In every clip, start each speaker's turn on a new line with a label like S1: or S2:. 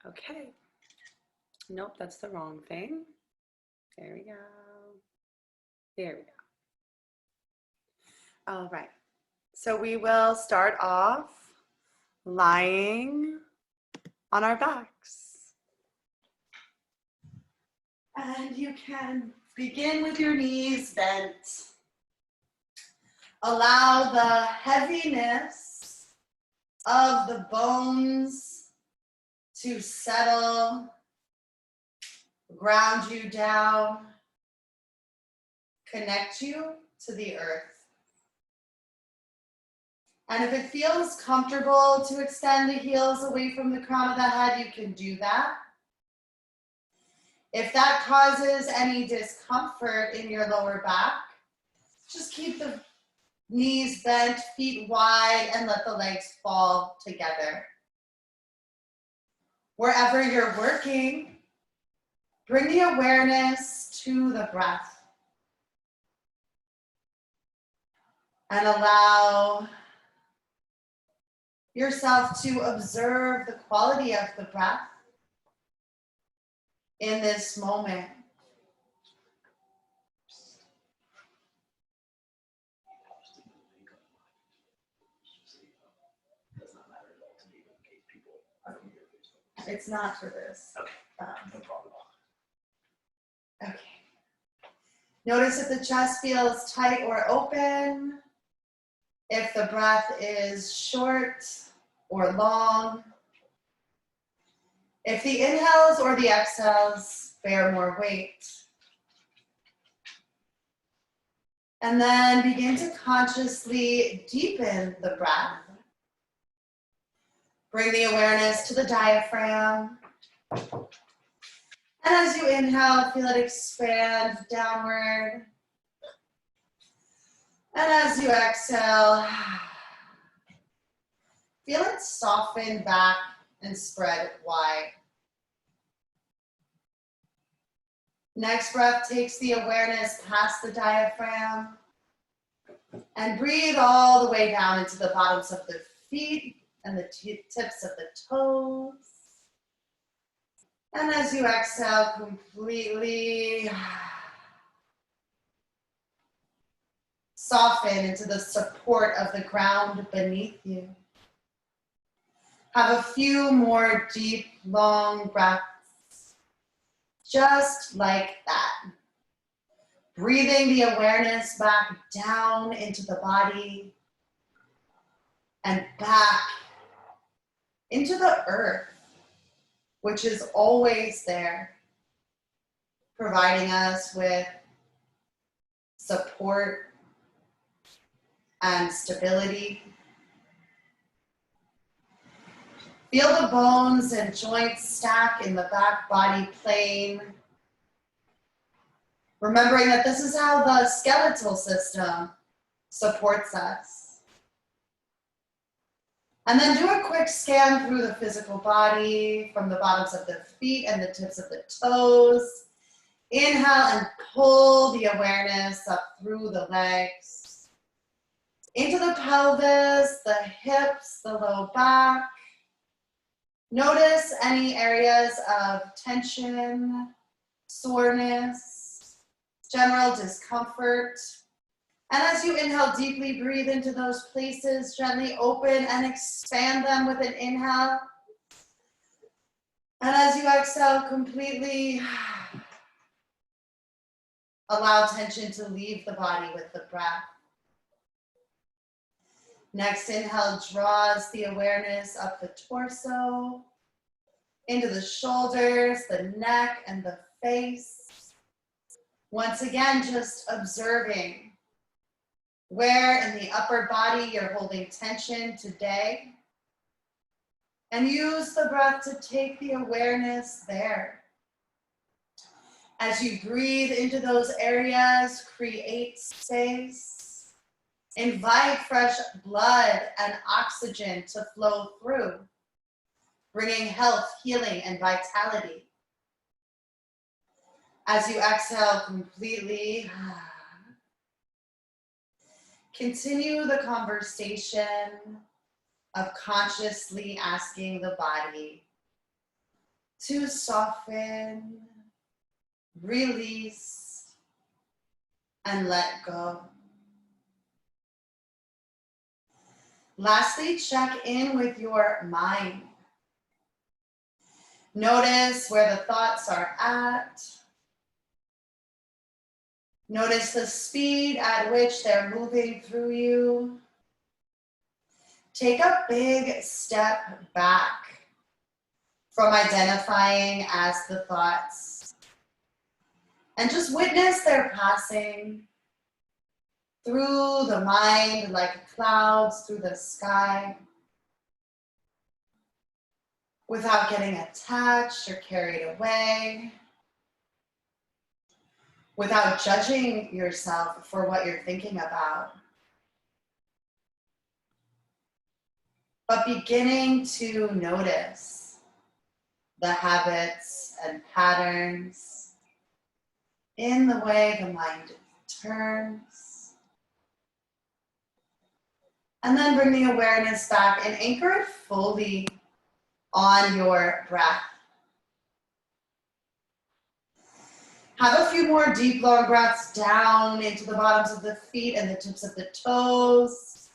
S1: Okay. Nope, that's the wrong thing. There we go. There we go. All right. So we will start off lying on our backs. And you can begin with your knees bent. Allow the heaviness of the bones to settle, ground you down, connect you to the earth. And if it feels comfortable to extend the heels away from the crown of the head, you can do that. If that causes any discomfort in your lower back, just keep the knees bent, feet wide, and let the legs fall together. Wherever you're working, bring the awareness to the breath. And allow yourself to observe the quality of the breath in this moment. It's not for this.
S2: No problem.
S1: Okay. Notice if the chest feels tight or open, if the breath is short or long, if the inhales or the exhales bear more weight. And then begin to consciously deepen the breath. Bring the awareness to the diaphragm. And as you inhale, feel it expand downward. And as you exhale, feel it soften back and spread wide. Next breath takes the awareness past the diaphragm and breathe all the way down into the bottoms of the feet and the tips of the toes. And as you exhale, completely soften into the support of the ground beneath you. Have a few more deep, long breaths, just like that. Breathing the awareness back down into the body and back into the earth, which is always there, providing us with support and stability. Feel the bones and joints stack in the back body plane. Remembering that this is how the skeletal system supports us. And then do a quick scan through the physical body from the bottoms of the feet and the tips of the toes. Inhale and pull the awareness up through the legs, into the pelvis, the hips, the low back. Notice any areas of tension, soreness, general discomfort. And as you inhale, deeply breathe into those places, gently open and expand them with an inhale. And as you exhale, completely allow tension to leave the body with the breath. Next inhale draws the awareness up the torso, into the shoulders, the neck, and the face. Once again, just observing where in the upper body you're holding tension today. And use the breath to take the awareness there. As you breathe into those areas, create space. Invite fresh blood and oxygen to flow through, bringing health, healing, and vitality. As you exhale completely, continue the conversation of consciously asking the body, to soften, release, and let go. Lastly, check in with your mind. Notice where the thoughts are at. Notice the speed at which they're moving through you. Take a big step back from identifying as the thoughts and just witness their passing through the mind like clouds through the sky without getting attached or carried away, without judging yourself for what you're thinking about, but beginning to notice the habits and patterns in the way the mind turns. And then bring the awareness back and anchor it fully on your breath. Have a few more deep, long breaths down into the bottoms of the feet and the tips of the toes.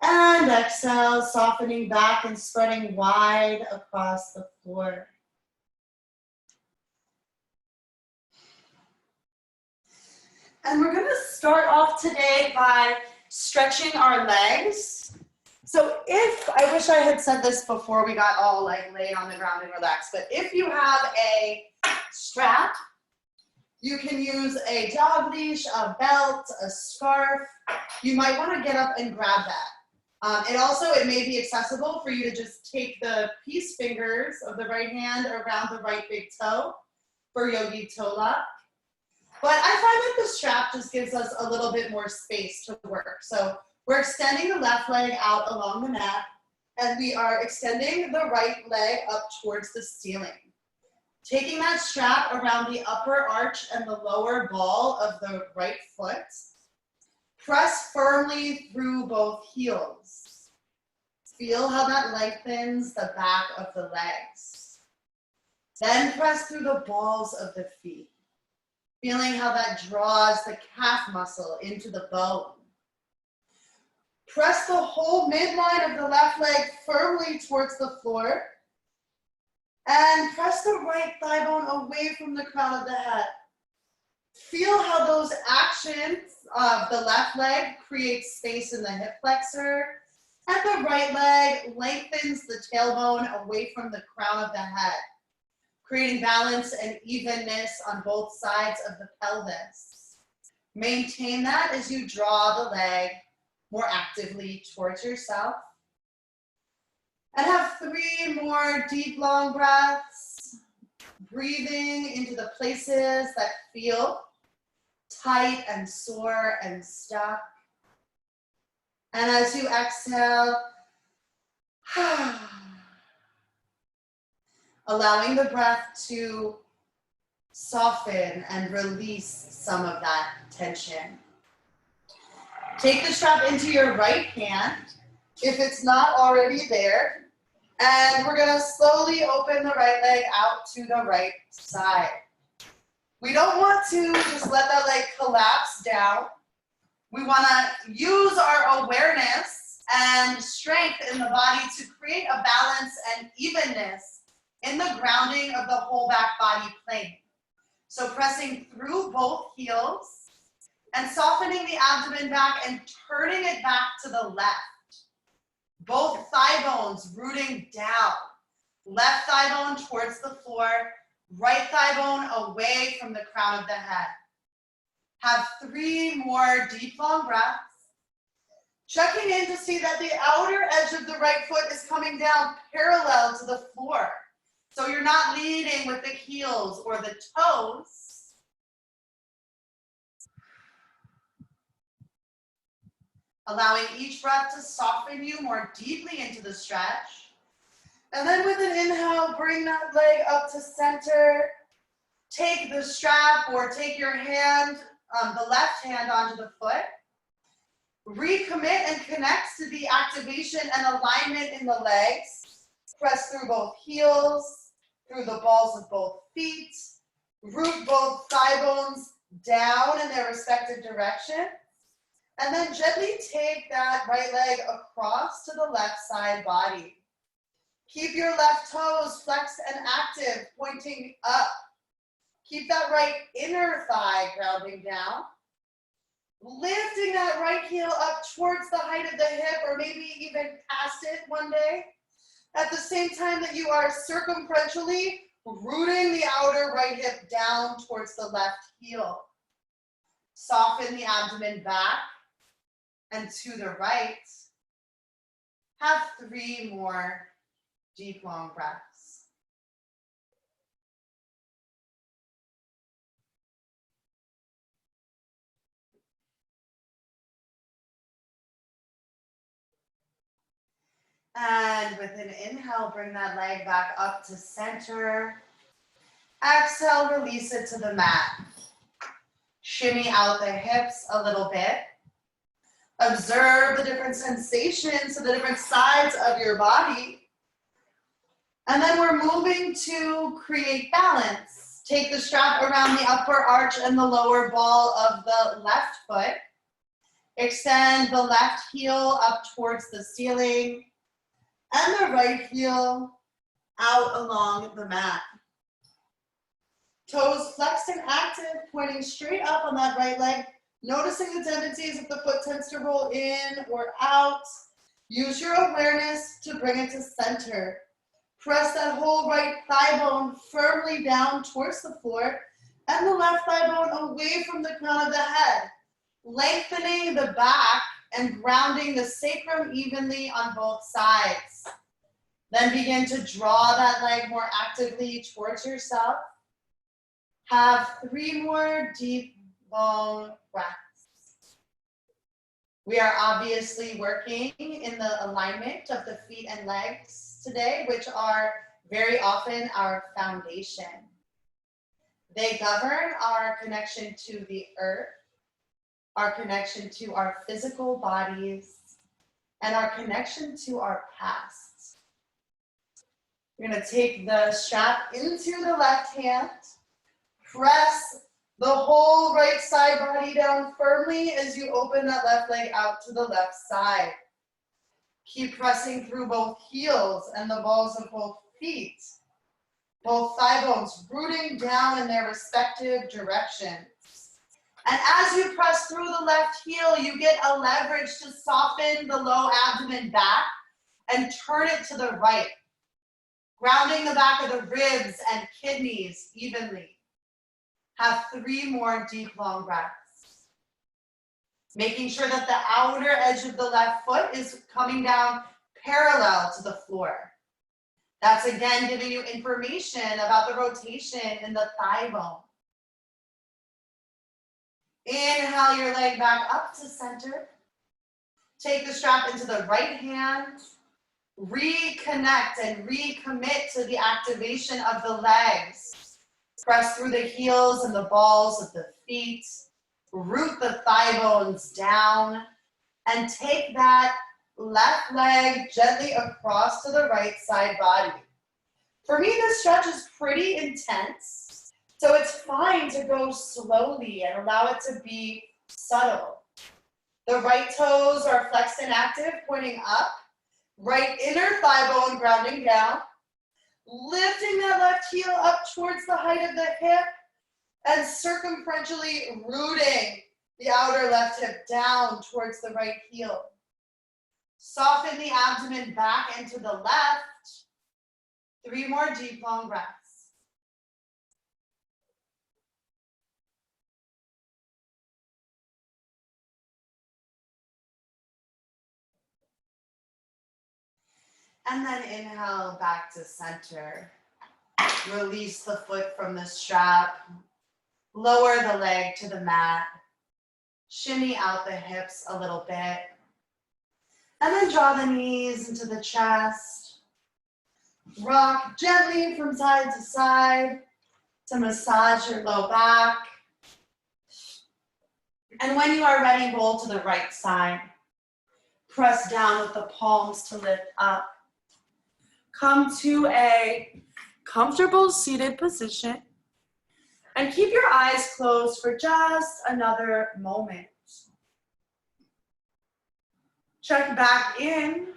S1: And exhale, softening back and spreading wide across the floor. And we're going to start off today by stretching our legs. So I wish I had said this before we got all like laid on the ground and relaxed, but if you have a strap, you can use a dog leash, a belt, a scarf. You might want to get up and grab that. It may be accessible for you to just take the peace fingers of the right hand around the right big toe for yogi toe lock. But I find that the strap just gives us a little bit more space to work. So we're extending the left leg out along the mat, and we are extending the right leg up towards the ceiling. Taking that strap around the upper arch and the lower ball of the right foot, press firmly through both heels. Feel how that lengthens the back of the legs. Then press through the balls of the feet, feeling how that draws the calf muscle into the bone. Press the whole midline of the left leg firmly towards the floor. And press the right thigh bone away from the crown of the head. Feel how those actions of the left leg create space in the hip flexor, and the right leg lengthens the tailbone away from the crown of the head, creating balance and evenness on both sides of the pelvis. Maintain that as you draw the leg more actively towards yourself. And have 3 more deep, long breaths, breathing into the places that feel tight and sore and stuck. And as you exhale, allowing the breath to soften and release some of that tension. Take the strap into your right hand, if it's not already there. And we're gonna slowly open the right leg out to the right side. We don't want to just let that leg collapse down. We wanna use our awareness and strength in the body to create a balance and evenness in the grounding of the whole back body plane. So pressing through both heels and softening the abdomen back and turning it back to the left. Both thigh bones rooting down. Left thigh bone towards the floor, right thigh bone away from the crown of the head. Have 3 more deep, long breaths. Checking in to see that the outer edge of the right foot is coming down parallel to the floor. So you're not leading with the heels or the toes. Allowing each breath to soften you more deeply into the stretch. And then with an inhale, bring that leg up to center. Take the strap or take your hand, the left hand onto the foot. Recommit and connect to the activation and alignment in the legs. Press through both heels. through the balls of both feet. Root both thigh bones down in their respective direction. And then gently take that right leg across to the left side body. Keep your left toes flexed and active, pointing up. Keep that right inner thigh grounding down. Lifting that right heel up towards the height of the hip, or maybe even past it one day. At the same time that you are circumferentially rooting the outer right hip down towards the left heel. Soften the abdomen back and to the right. Have 3 more deep, long breaths. And with an inhale, bring that leg back up to center. Exhale, release it to the mat. Shimmy out the hips a little bit. Observe the different sensations to the different sides of your body. And then we're moving to create balance. Take the strap around the upper arch and the lower ball of the left foot. Extend the left heel up towards the ceiling and the right heel out along the mat. Toes flexed and active, pointing straight up on that right leg. Noticing the tendencies if the foot tends to roll in or out. Use your awareness to bring it to center. Press that whole right thigh bone firmly down towards the floor and the left thigh bone away from the crown of the head. Lengthening the back and grounding the sacrum evenly on both sides. Then begin to draw that leg more actively towards yourself. Have 3 more deep, long breaths. We are obviously working in the alignment of the feet and legs today, which are very often our foundation. They govern our connection to the earth, our connection to our physical bodies, and our connection to our past. You're going to take the strap into the left hand, press the whole right side body down firmly as you open that left leg out to the left side. Keep pressing through both heels and the balls of both feet. Both thigh bones rooting down in their respective directions. And as you press through the left heel, you get a leverage to soften the low abdomen back and turn it to the right. Grounding the back of the ribs and kidneys evenly. Have 3 more deep, long breaths. Making sure that the outer edge of the left foot is coming down parallel to the floor. That's again giving you information about the rotation in the thigh bone. Inhale your leg back up to center. Take the strap into the right hand. Reconnect and recommit to the activation of the legs. Press through the heels and the balls of the feet. Root the thigh bones down. And take that left leg gently across to the right side body. For me, this stretch is pretty intense, so it's fine to go slowly and allow it to be subtle. The right toes are flexed and active, pointing up. Right inner thigh bone grounding down. Lifting that left heel up towards the height of the hip and circumferentially rooting the outer left hip down towards the right heel. Soften the abdomen back into the left. 3 more deep, long breaths. And then inhale back to center. Release the foot from the strap. Lower the leg to the mat. Shimmy out the hips a little bit. And then draw the knees into the chest. Rock gently from side to side to massage your low back. And when you are ready, roll to the right side. Press down with the palms to lift up. Come to a comfortable seated position. And keep your eyes closed for just another moment. Check back in,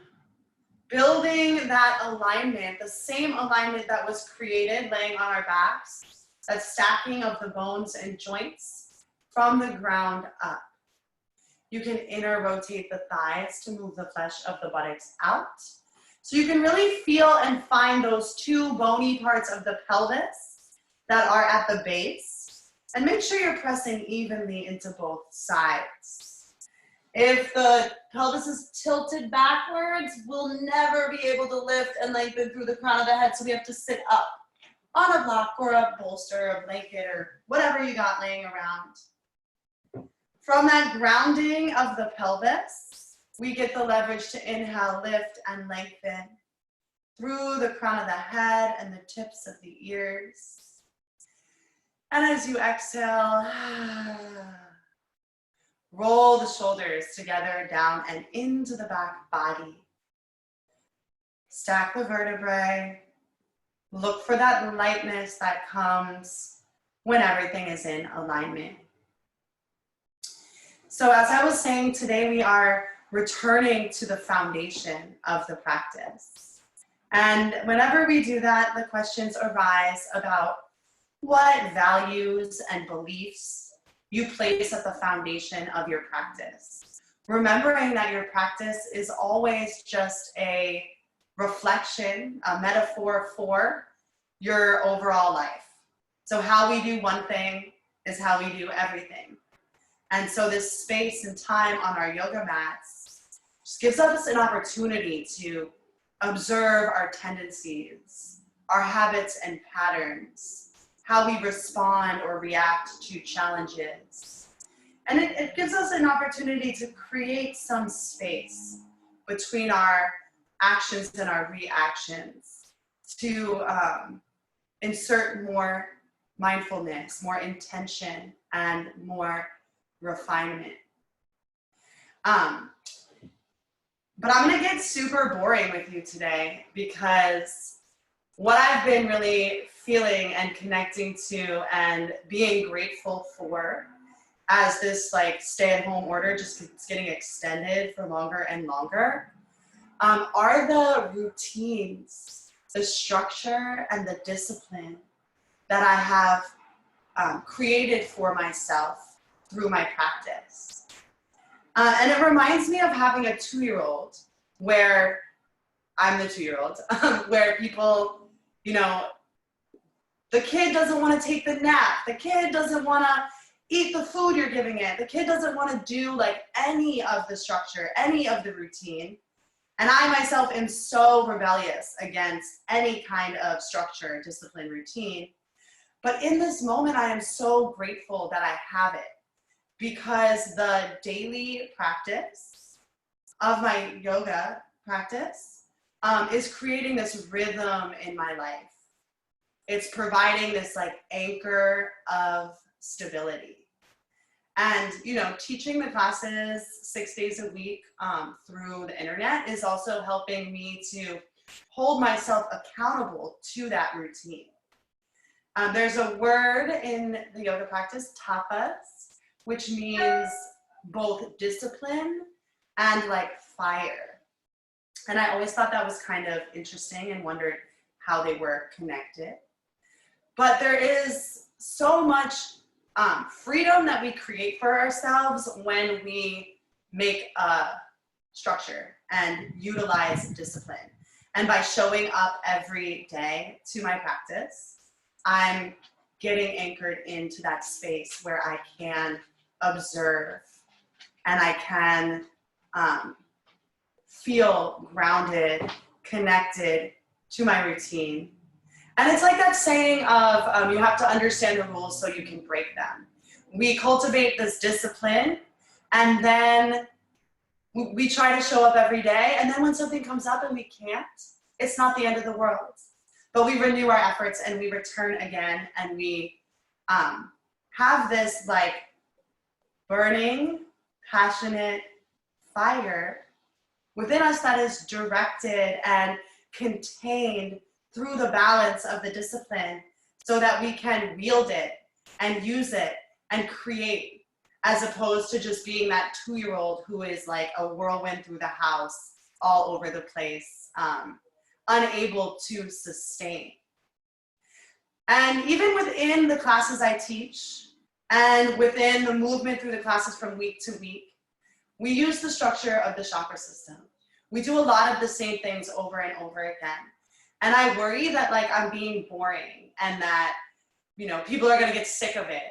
S1: building that alignment, the same alignment that was created laying on our backs, that stacking of the bones and joints from the ground up. You can inner rotate the thighs to move the flesh of the buttocks out. So you can really feel and find those two bony parts of the pelvis that are at the base. And make sure you're pressing evenly into both sides. If the pelvis is tilted backwards, we'll never be able to lift and lengthen through the crown of the head, so we have to sit up on a block or a bolster, a blanket, or whatever you got laying around. From that grounding of the pelvis, we get the leverage to inhale, lift, and lengthen through the crown of the head and the tips of the ears. And as you exhale, roll the shoulders together, down and into the back body. Stack the vertebrae. Look for that lightness that comes when everything is in alignment. So as I was saying, today we are returning to the foundation of the practice. And whenever we do that, the questions arise about what values and beliefs you place at the foundation of your practice. Remembering that your practice is always just a reflection, a metaphor for your overall life. So how we do one thing is how we do everything. And so this space and time on our yoga mats just gives us an opportunity to observe our tendencies, our habits and patterns, how we respond or react to challenges. And it gives us an opportunity to create some space between our actions and our reactions, to insert more mindfulness, more intention, and more refinement. But I'm gonna get super boring with you today, because what I've been really feeling and connecting to and being grateful for as this like stay-at-home order just keeps getting extended for longer and longer, are the routines, the structure, and the discipline that I have created for myself through my practice. And it reminds me of having a 2-year-old, where I'm the 2-year-old, where people, you know, the kid doesn't want to take the nap, the kid doesn't want to eat the food you're giving it, the kid doesn't want to do like any of the structure, any of the routine. And I myself am so rebellious against any kind of structure, discipline, routine. But in this moment, I am so grateful that I have it, because the daily practice of my yoga practice is creating this rhythm in my life. It's providing this like anchor of stability. And, you know, teaching the classes 6 days a week through the internet is also helping me to hold myself accountable to that routine. There's a word in the yoga practice, tapas, which means both discipline and like fire. And I always thought that was kind of interesting and wondered how they were connected. But there is so much freedom that we create for ourselves when we make a structure and utilize discipline. And by showing up every day to my practice, I'm getting anchored into that space where I can observe and I can feel grounded, connected to my routine. And it's like that saying of you have to understand the rules so you can break them. We cultivate this discipline, and then we try to show up every day, and then when something comes up and we can't, it's not the end of the world. But we renew our efforts and we return again, and we have this like burning, passionate fire within us that is directed and contained through the balance of the discipline so that we can wield it and use it and create, as opposed to just being that 2-year-old who is like a whirlwind through the house, all over the place, unable to sustain. And even within the classes I teach and within the movement through the classes from week to week, we use the structure of the chakra system. We do a lot of the same things over and over again. And I worry that like I'm being boring and that, you know, people are gonna get sick of it.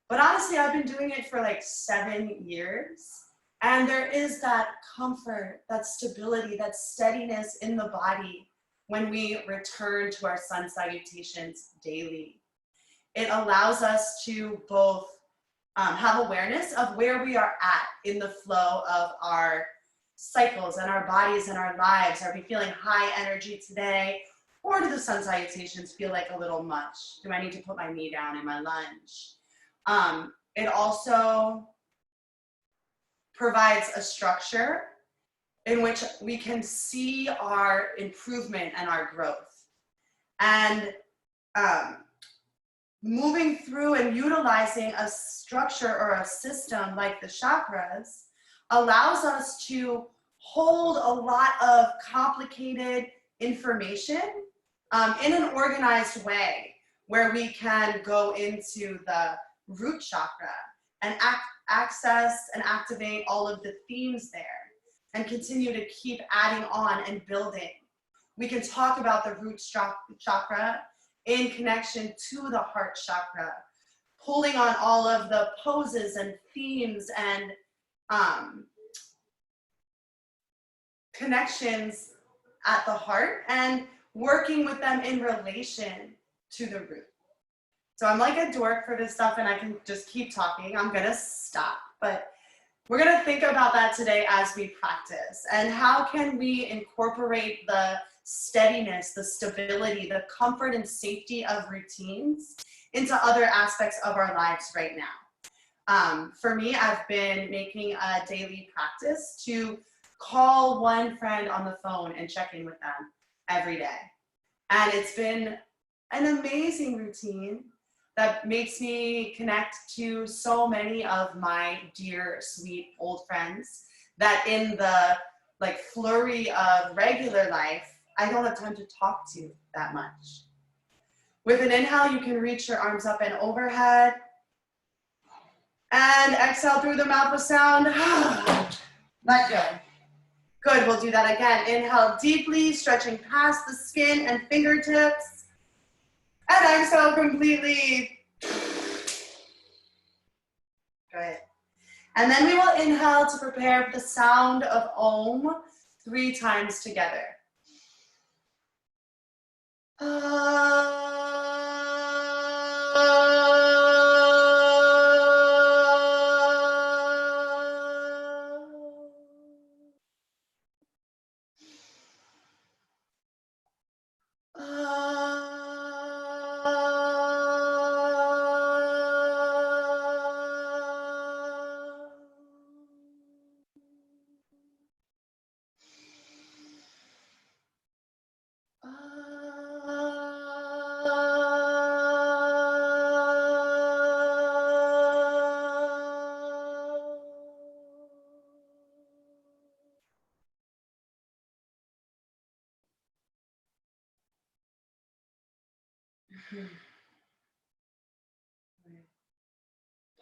S1: But honestly, I've been doing it for like 7 years. And there is that comfort, that stability, that steadiness in the body when we return to our sun salutations daily. It allows us to both have awareness of where we are at in the flow of our cycles and our bodies and our lives. Are we feeling high energy today? Or do the sun salutations feel like a little much? Do I need to put my knee down in my lunge? It also provides a structure in which we can see our improvement and our growth. And moving through and utilizing a structure or a system like the chakras allows us to hold a lot of complicated information in an organized way, where we can go into the root chakra and access and activate all of the themes there and continue to keep adding on and building. We can talk about the root chakra in connection to the heart chakra, pulling on all of the poses and themes and connections at the heart and working with them in relation to the root. So I'm like a dork for this stuff and I can just keep talking. I'm gonna stop, but we're gonna think about that today as we practice. And how can we incorporate the steadiness, the stability, the comfort and safety of routines into other aspects of our lives right now? For me, I've been making a daily practice to call one friend on the phone and check in with them every day. And it's been an amazing routine that makes me connect to so many of my dear, sweet old friends that in the like flurry of regular life, I don't have time to talk to that much. With an inhale, you can reach your arms up and overhead. And exhale through the mouth with sound. Let go. Good, we'll do that again. Inhale deeply, stretching past the skin and fingertips. And exhale completely. Good. And then we will inhale to prepare for the sound of Om 3 times together.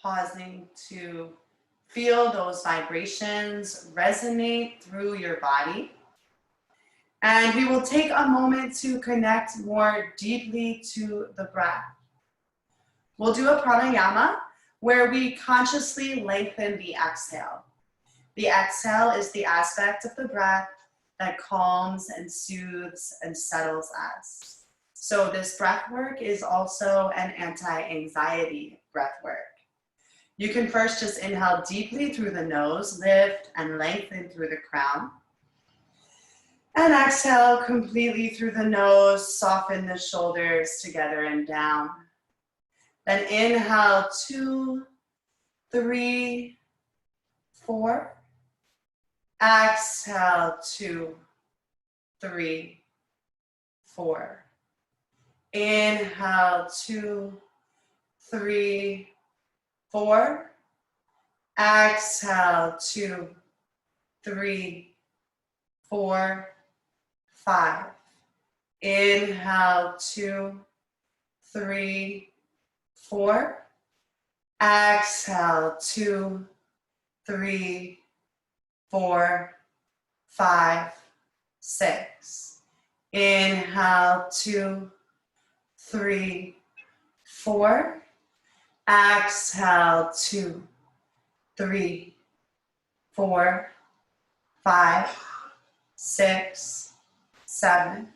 S1: Pausing to feel those vibrations resonate through your body. And we will take a moment to connect more deeply to the breath. We'll do a pranayama where we consciously lengthen the exhale. The exhale is the aspect of the breath that calms and soothes and settles us. So this breath work is also an anti-anxiety breath work. You can first just inhale deeply through the nose, lift and lengthen through the crown. And exhale completely through the nose, soften the shoulders together and down. Then inhale 2, 3, 4. Exhale 2, 3, 4. Inhale, 2, 3, 4. Exhale, 2, 3, 4, 5. Inhale, 2, 3, 4. Exhale, 2, 3, 4, 5, 6. Inhale, 2, 3, 4. Exhale, 2, 3, 4, 5, 6, 7.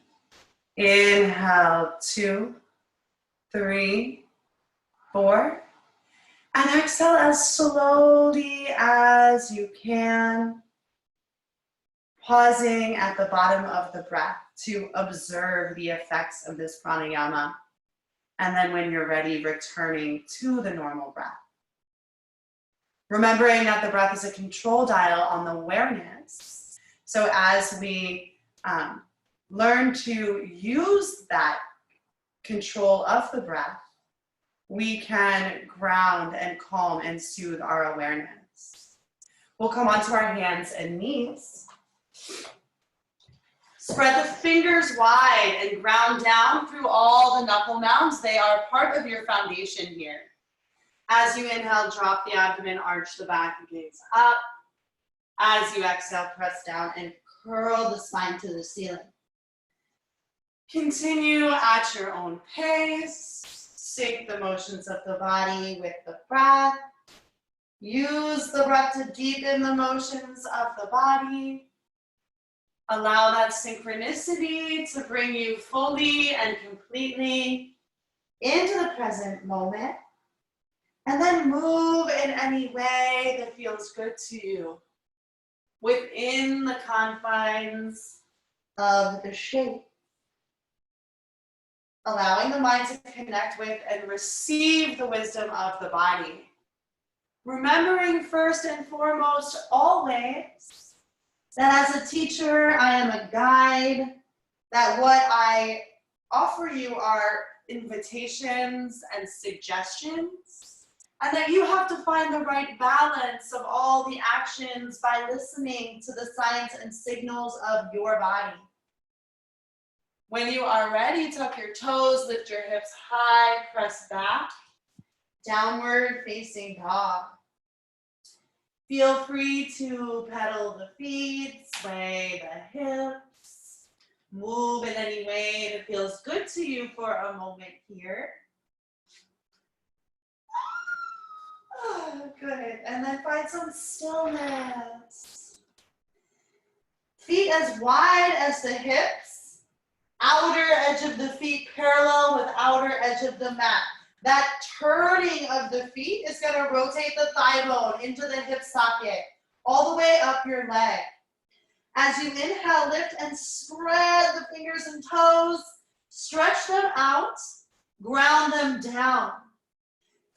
S1: Inhale, 2, 3, 4. And exhale as slowly as you can, pausing at the bottom of the breath to observe the effects of this pranayama. And then when you're ready, returning to the normal breath. Remembering that the breath is a control dial on the awareness. So as we learn to use that control of the breath, we can ground and calm and soothe our awareness. We'll come onto our hands and knees. Spread the fingers wide and ground down through all the knuckle mounds. They are part of your foundation here. As you inhale, drop the abdomen, arch the back, gaze up. As you exhale, press down and curl the spine to the ceiling. Continue at your own pace. Sync the motions of the body with the breath. Use the breath to deepen the motions of the body. Allow that synchronicity to bring you fully and completely into the present moment. And then move in any way that feels good to you within the confines of the shape. Allowing the mind to connect with and receive the wisdom of the body. Remembering first and foremost, always, that as a teacher, I am a guide, that what I offer you are invitations and suggestions, and that you have to find the right balance of all the actions by listening to the signs and signals of your body. When you are ready, tuck your toes, lift your hips high, press back, downward facing dog. Feel free to pedal the feet, sway the hips, move in any way that feels good to you for a moment here. Oh, good, and then find some stillness. Feet as wide as the hips, outer edge of the feet parallel with outer edge of the mat. That turning of the feet is going to rotate the thigh bone into the hip socket, all the way up your leg. As you inhale, lift and spread the fingers and toes, stretch them out, ground them down.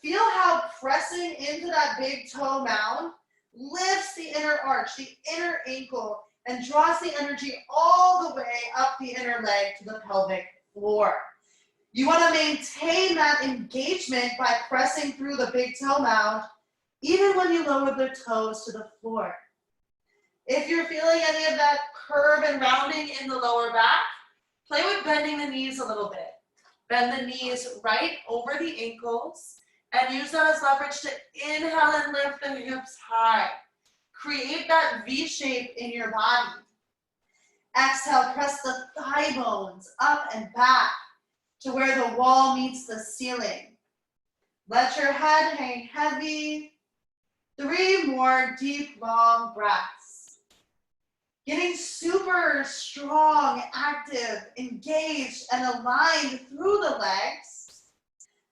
S1: Feel how pressing into that big toe mound lifts the inner arch, the inner ankle, and draws the energy all the way up the inner leg to the pelvic floor. You want to maintain that engagement by pressing through the big toe mound, even when you lower the toes to the floor. If you're feeling any of that curve and rounding in the lower back, play with bending the knees a little bit. Bend the knees right over the ankles and use that as leverage to inhale and lift the hips high. Create that V shape in your body. Exhale, press the thigh bones up and back to where the wall meets the ceiling. Let your head hang heavy. 3 more deep, long breaths. Getting super strong, active, engaged, and aligned through the legs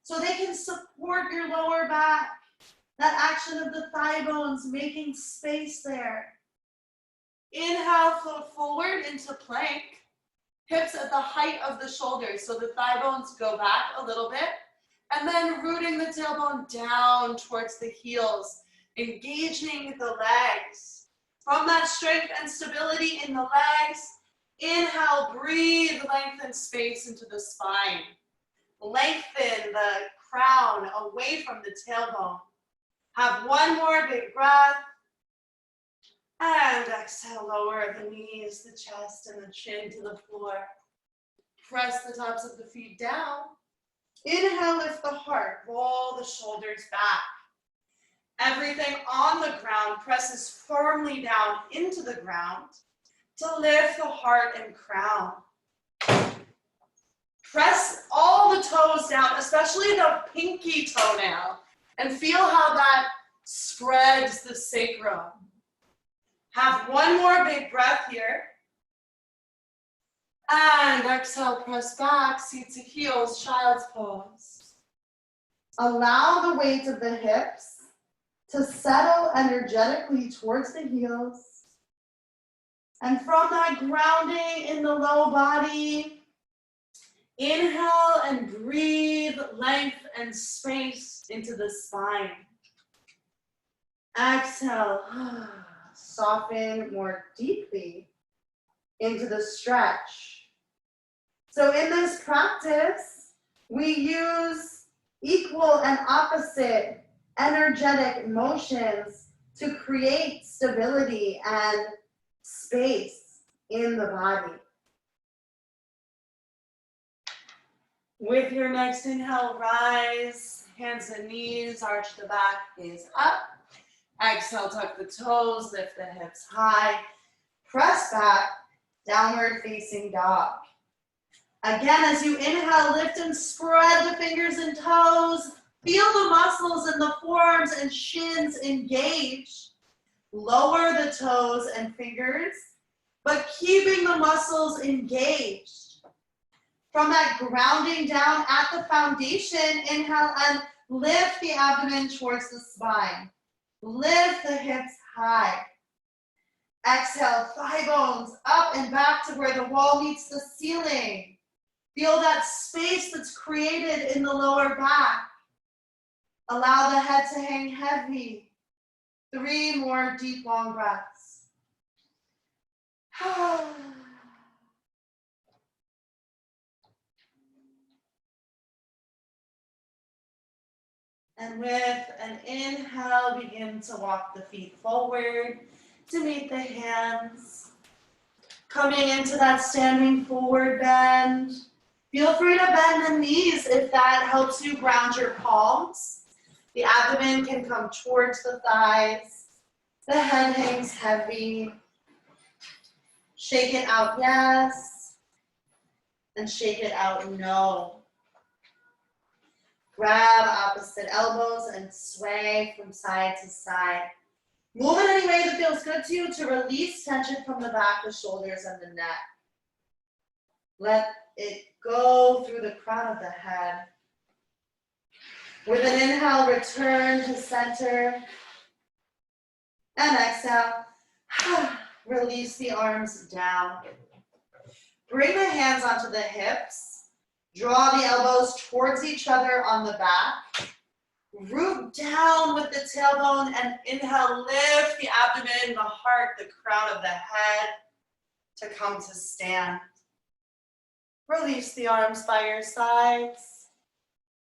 S1: so they can support your lower back. That action of the thigh bones making space there. Inhale, float forward into plank. Hips at the height of the shoulders, so the thigh bones go back a little bit. And then rooting the tailbone down towards the heels, engaging the legs. From that strength and stability in the legs, Inhale, breathe, lengthen space into the spine. Lengthen the crown away from the tailbone. Have one more big breath. And exhale, lower the knees, the chest, and the chin to the floor. Press the tops of the feet down. Inhale, lift the heart, roll the shoulders back. Everything on the ground presses firmly down into the ground to lift the heart and crown. Press all the toes down, especially the pinky toenail, and feel how that spreads the sacrum. Have one more big breath here. And exhale, press back, seat to heels, child's pose. Allow the weight of the hips to settle energetically towards the heels. And from that grounding in the low body, inhale and breathe length and space into the spine. Exhale, soften more deeply into the stretch. So in this practice, we use equal and opposite energetic motions to create stability and space in the body. With your next inhale, rise, hands and knees, arch the back, gaze up. Exhale, tuck the toes, lift the hips high. Press back, downward facing dog. Again, as you inhale, lift and spread the fingers and toes. Feel the muscles in the forearms and shins engage. Lower the toes and fingers, but keeping the muscles engaged. From that grounding down at the foundation, inhale and lift the abdomen towards the spine. Lift the hips high. Exhale, thigh bones up and back to where the wall meets the ceiling. Feel that space that's created in the lower back. Allow the head to hang heavy. 3 more deep, long breaths. And with an inhale, begin to walk the feet forward to meet the hands. Coming into that standing forward bend. Feel free to bend the knees if that helps you ground your palms. The abdomen can come towards the thighs. The head hangs heavy. Shake it out, yes. And shake it out, no. Grab opposite elbows and sway from side to side. Move in any way that feels good to you to release tension from the back, the shoulders, and the neck. Let it go through the crown of the head. With an inhale, return to center. And exhale, release the arms down. Bring the hands onto the hips. Draw the elbows towards each other on the back. Root down with the tailbone and inhale, lift the abdomen, the heart, the crown of the head to come to stand. Release the arms by your sides.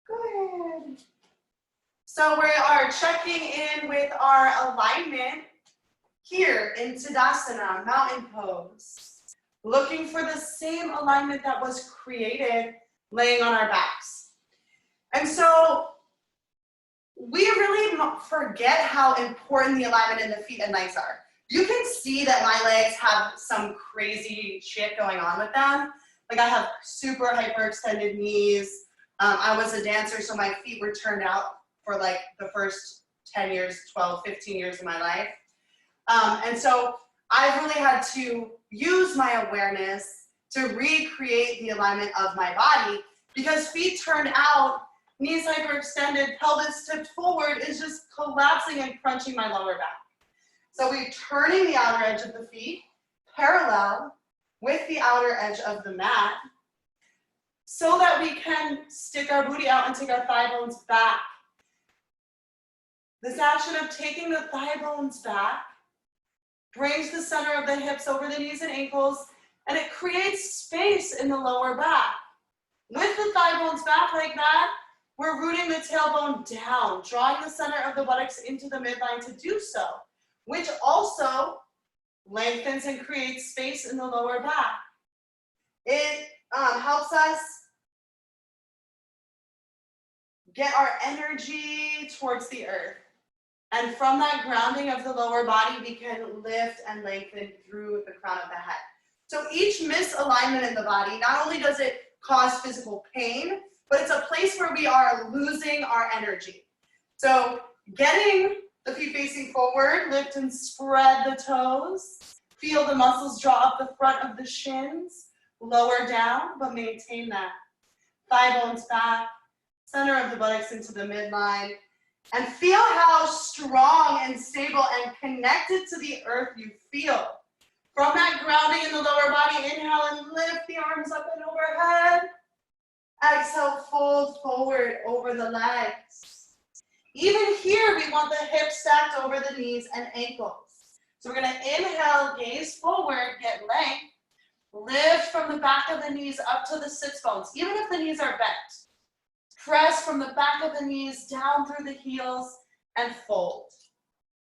S1: Good. So we are checking in with our alignment here in Tadasana, mountain pose. Looking for the same alignment that was created laying on our backs. And so we really forget how important the alignment in the feet and legs are. You can see that my legs have some crazy shit going on with them. Like I have super hyperextended knees. I was a dancer, so my feet were turned out for like the first 10 years, 12, 15 years of my life. And so I've really had to use my awareness to recreate the alignment of my body, because feet turned out, knees hyperextended, pelvis tipped forward is just collapsing and crunching my lower back. So we're turning the outer edge of the feet parallel with the outer edge of the mat so that we can stick our booty out and take our thigh bones back. This action of taking the thigh bones back brings the center of the hips over the knees and ankles
S2: and it creates space in the lower back. With the thigh bones back like that, we're rooting the tailbone down, drawing the center of the buttocks into the midline to do so, which also lengthens and creates space in the lower back. It helps us get our energy towards the earth. And from that grounding of the lower body, we can lift and lengthen through the crown of the head. So each misalignment in the body, not only does it cause physical pain, but it's a place where we are losing our energy. So getting the feet facing forward, lift and spread the toes. Feel the muscles draw up the front of the shins, lower down, but maintain that. Thigh bones back, center of the buttocks into the midline, and feel how strong and stable and connected to the earth you feel. From that grounding in the lower body, inhale and lift the arms up and overhead. Exhale, fold forward over the legs. Even here, we want the hips stacked over the knees and ankles. So we're going to inhale, gaze forward, get length. Lift from the back of the knees up to the sits bones, even if the knees are bent. Press from the back of the knees down through the heels and fold.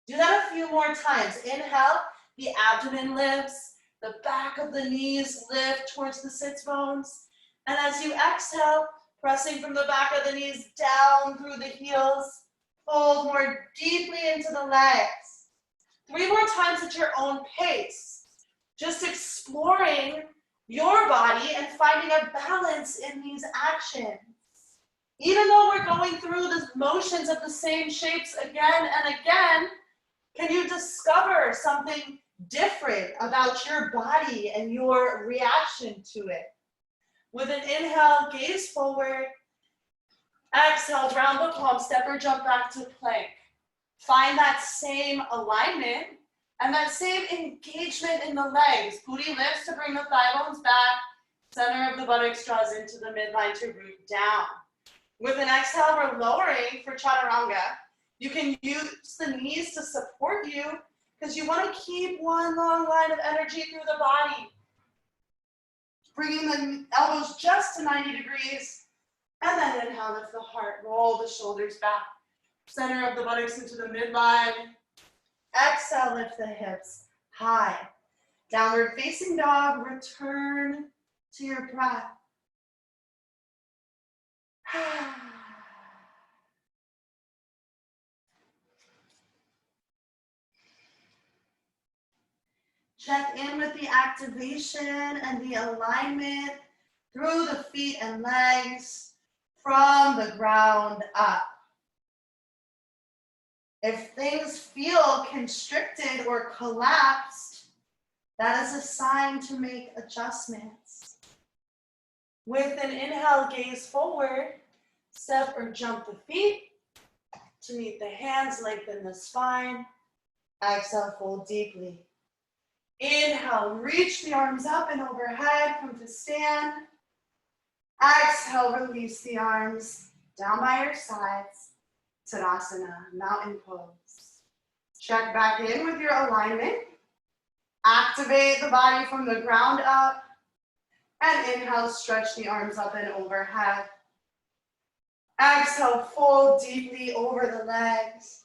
S2: Do that a few more times. Inhale, the abdomen lifts, the back of the knees lift towards the sits bones. And as you exhale, pressing from the back of the knees down through the heels, fold more deeply into the legs. 3 more times at your own pace. Just exploring your body and finding a balance in these actions. Even though we're going through the motions of the same shapes again and again, can you discover something different about your body and your reaction to it? With an inhale, gaze forward. Exhale, round the palm, step or jump back to plank. Find that same alignment and that same engagement in the legs. Booty lifts to bring the thigh bones back. Center of the buttocks draws into the midline to root down. With an exhale, we're lowering for chaturanga. You can use the knees to support you because you want to keep one long line of energy through the body. Bringing the elbows just to 90 degrees. And then inhale, lift the heart, roll the shoulders back. Center of the buttocks into the midline. Exhale, lift the hips high. Downward facing dog, return to your breath. Check in with the activation and the alignment through the feet and legs from the ground up. If things feel constricted or collapsed, that is a sign to make adjustments. With an inhale, gaze forward, step or jump the feet to meet the hands, lengthen the spine. Exhale, fold deeply. Inhale, reach the arms up and overhead, come to stand. Exhale, release the arms down by your sides. Tadasana, mountain pose. Check back in with your alignment. Activate the body from the ground up. And inhale, stretch the arms up and overhead. Exhale, fold deeply over the legs.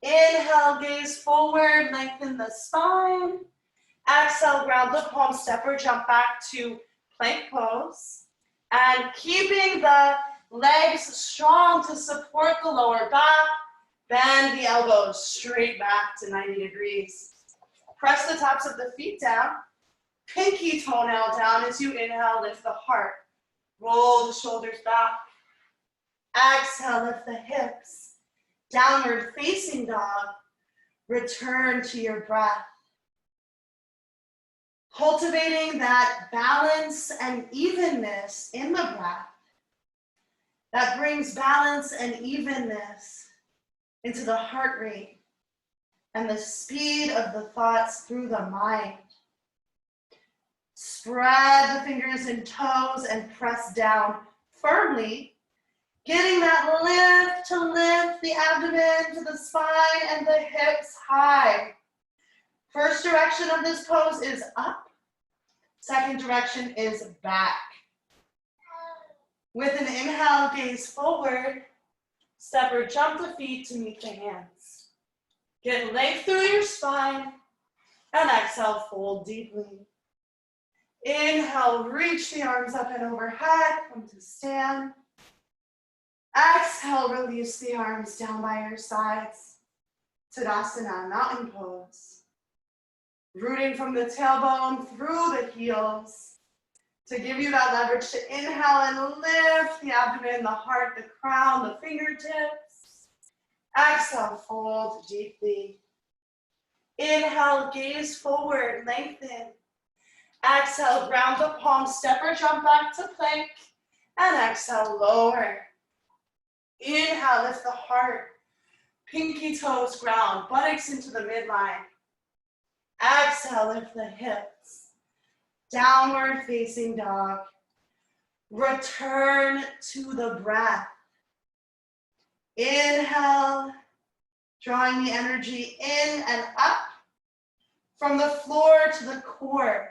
S2: Inhale, gaze forward, lengthen the spine. Exhale, ground the palms, step or jump back to plank pose. And keeping the legs strong to support the lower back, bend the elbows straight back to 90 degrees. Press the tops of the feet down. Pinky toenail down as you inhale, lift the heart. Roll the shoulders back. Exhale, lift the hips. Downward facing dog. Return to your breath. Cultivating that balance and evenness in the breath that brings balance and evenness into the heart rate and the speed of the thoughts through the mind. Spread the fingers and toes and press down firmly, getting that lift to lift the abdomen to the spine and the hips high. First direction of this pose is up. Second direction is back. With an inhale, gaze forward. Step or jump the feet to meet the hands. Get length through your spine. And exhale, fold deeply. Inhale, reach the arms up and overhead. Come to stand. Exhale, release the arms down by your sides. Tadasana, mountain pose. Rooting from the tailbone through the heels to give you that leverage to inhale and lift the abdomen, the heart, the crown, the fingertips. Exhale, fold deeply. Inhale, gaze forward, lengthen. Exhale, ground the palms, step or jump back to plank. And exhale, lower. Inhale, lift the heart. Pinky toes ground, buttocks into the midline. Exhale, lift the hips. Downward facing dog. Return to the breath. Inhale, drawing the energy in and up from the floor to the core.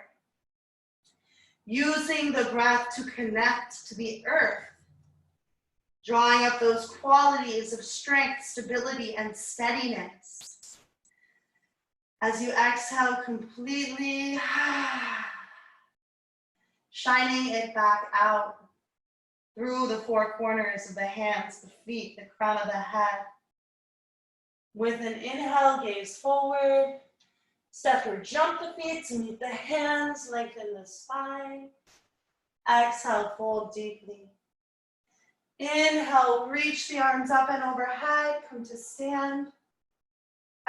S2: Using the breath to connect to the earth. Drawing up those qualities of strength, stability, and steadiness. As you exhale completely, shining it back out through the four corners of the hands, the feet, the crown of the head. With an inhale, gaze forward. Step or jump the feet to meet the hands, lengthen the spine. Exhale, fold deeply. Inhale, reach the arms up and overhead, come to stand.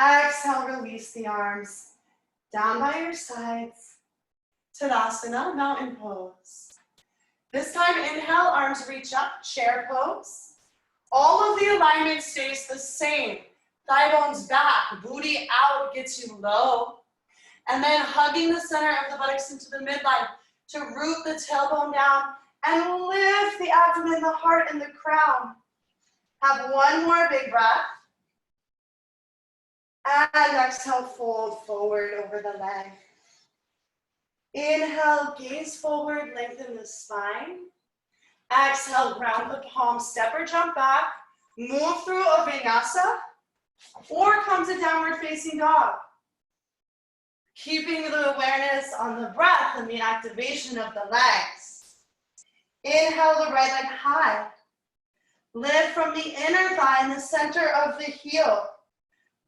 S2: Exhale, release the arms down by your sides. Tadasana, mountain pose. This time, inhale, arms reach up, chair pose. All of the alignment stays the same. Thigh bones back, booty out gets you low. And then hugging the center of the buttocks into the midline to root the tailbone down and lift the abdomen, the heart, and the crown. Have one more big breath. And exhale, fold forward over the leg. Inhale, gaze forward, lengthen the spine. Exhale, ground the palms, step or jump back. Move through a vinyasa or come to downward facing dog. Keeping the awareness on the breath and the activation of the legs. Inhale the right leg high. Lift from the inner thigh in the center of the heel.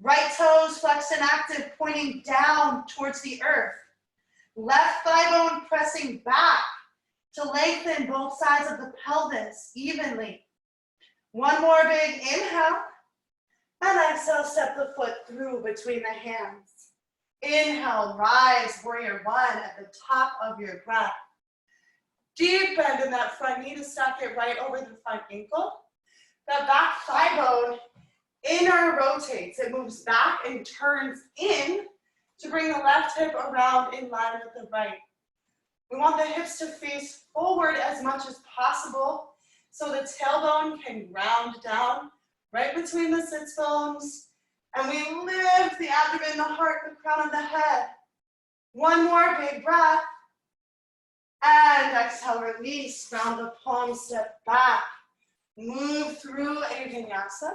S2: Right toes flexed and active, pointing down towards the earth. Left thigh bone pressing back to lengthen both sides of the pelvis evenly. One more big inhale. And exhale, step the foot through between the hands. Inhale, rise, warrior one at the top of your breath. Deep bend in that front knee to stack it right over the front ankle. The back thigh bone inner rotates. It moves back and turns in to bring the left hip around in line with the right. We want the hips to face forward as much as possible so the tailbone can ground down right between the sits bones. And we lift the abdomen, the heart, the crown of the head. One more big breath. And exhale, release, round the palms, step back. Move through a vinyasa.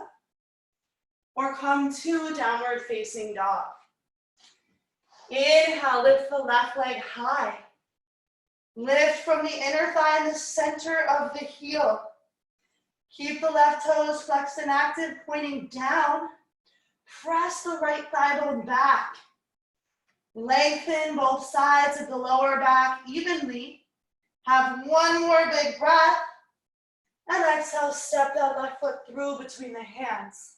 S2: Or come to downward facing dog. Inhale, lift the left leg high. Lift from the inner thigh in the center of the heel. Keep the left toes flexed and active, pointing down. Press the right thigh bone back. Lengthen both sides of the lower back evenly. Have one more big breath. And exhale, step that left foot through between the hands.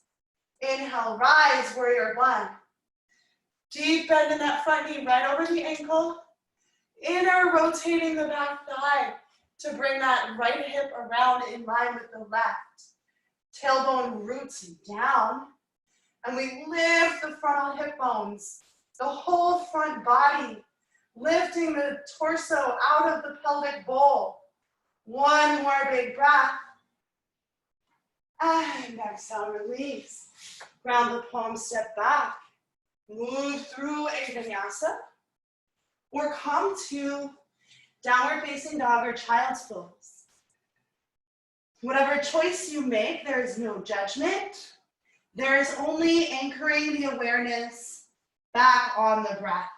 S2: Inhale, rise, warrior one. Deep bend in that front knee, right over the ankle. Inner rotating the back thigh to bring that right hip around in line with the left. Tailbone roots down. And we lift the frontal hip bones, the whole front body, lifting the torso out of the pelvic bowl. One more big breath. And exhale, release. Ground the palms, step back. Move through a vinyasa. Or come to downward facing dog, or child's pose. Whatever choice you make, there is no judgment. There is only anchoring the awareness back on the breath.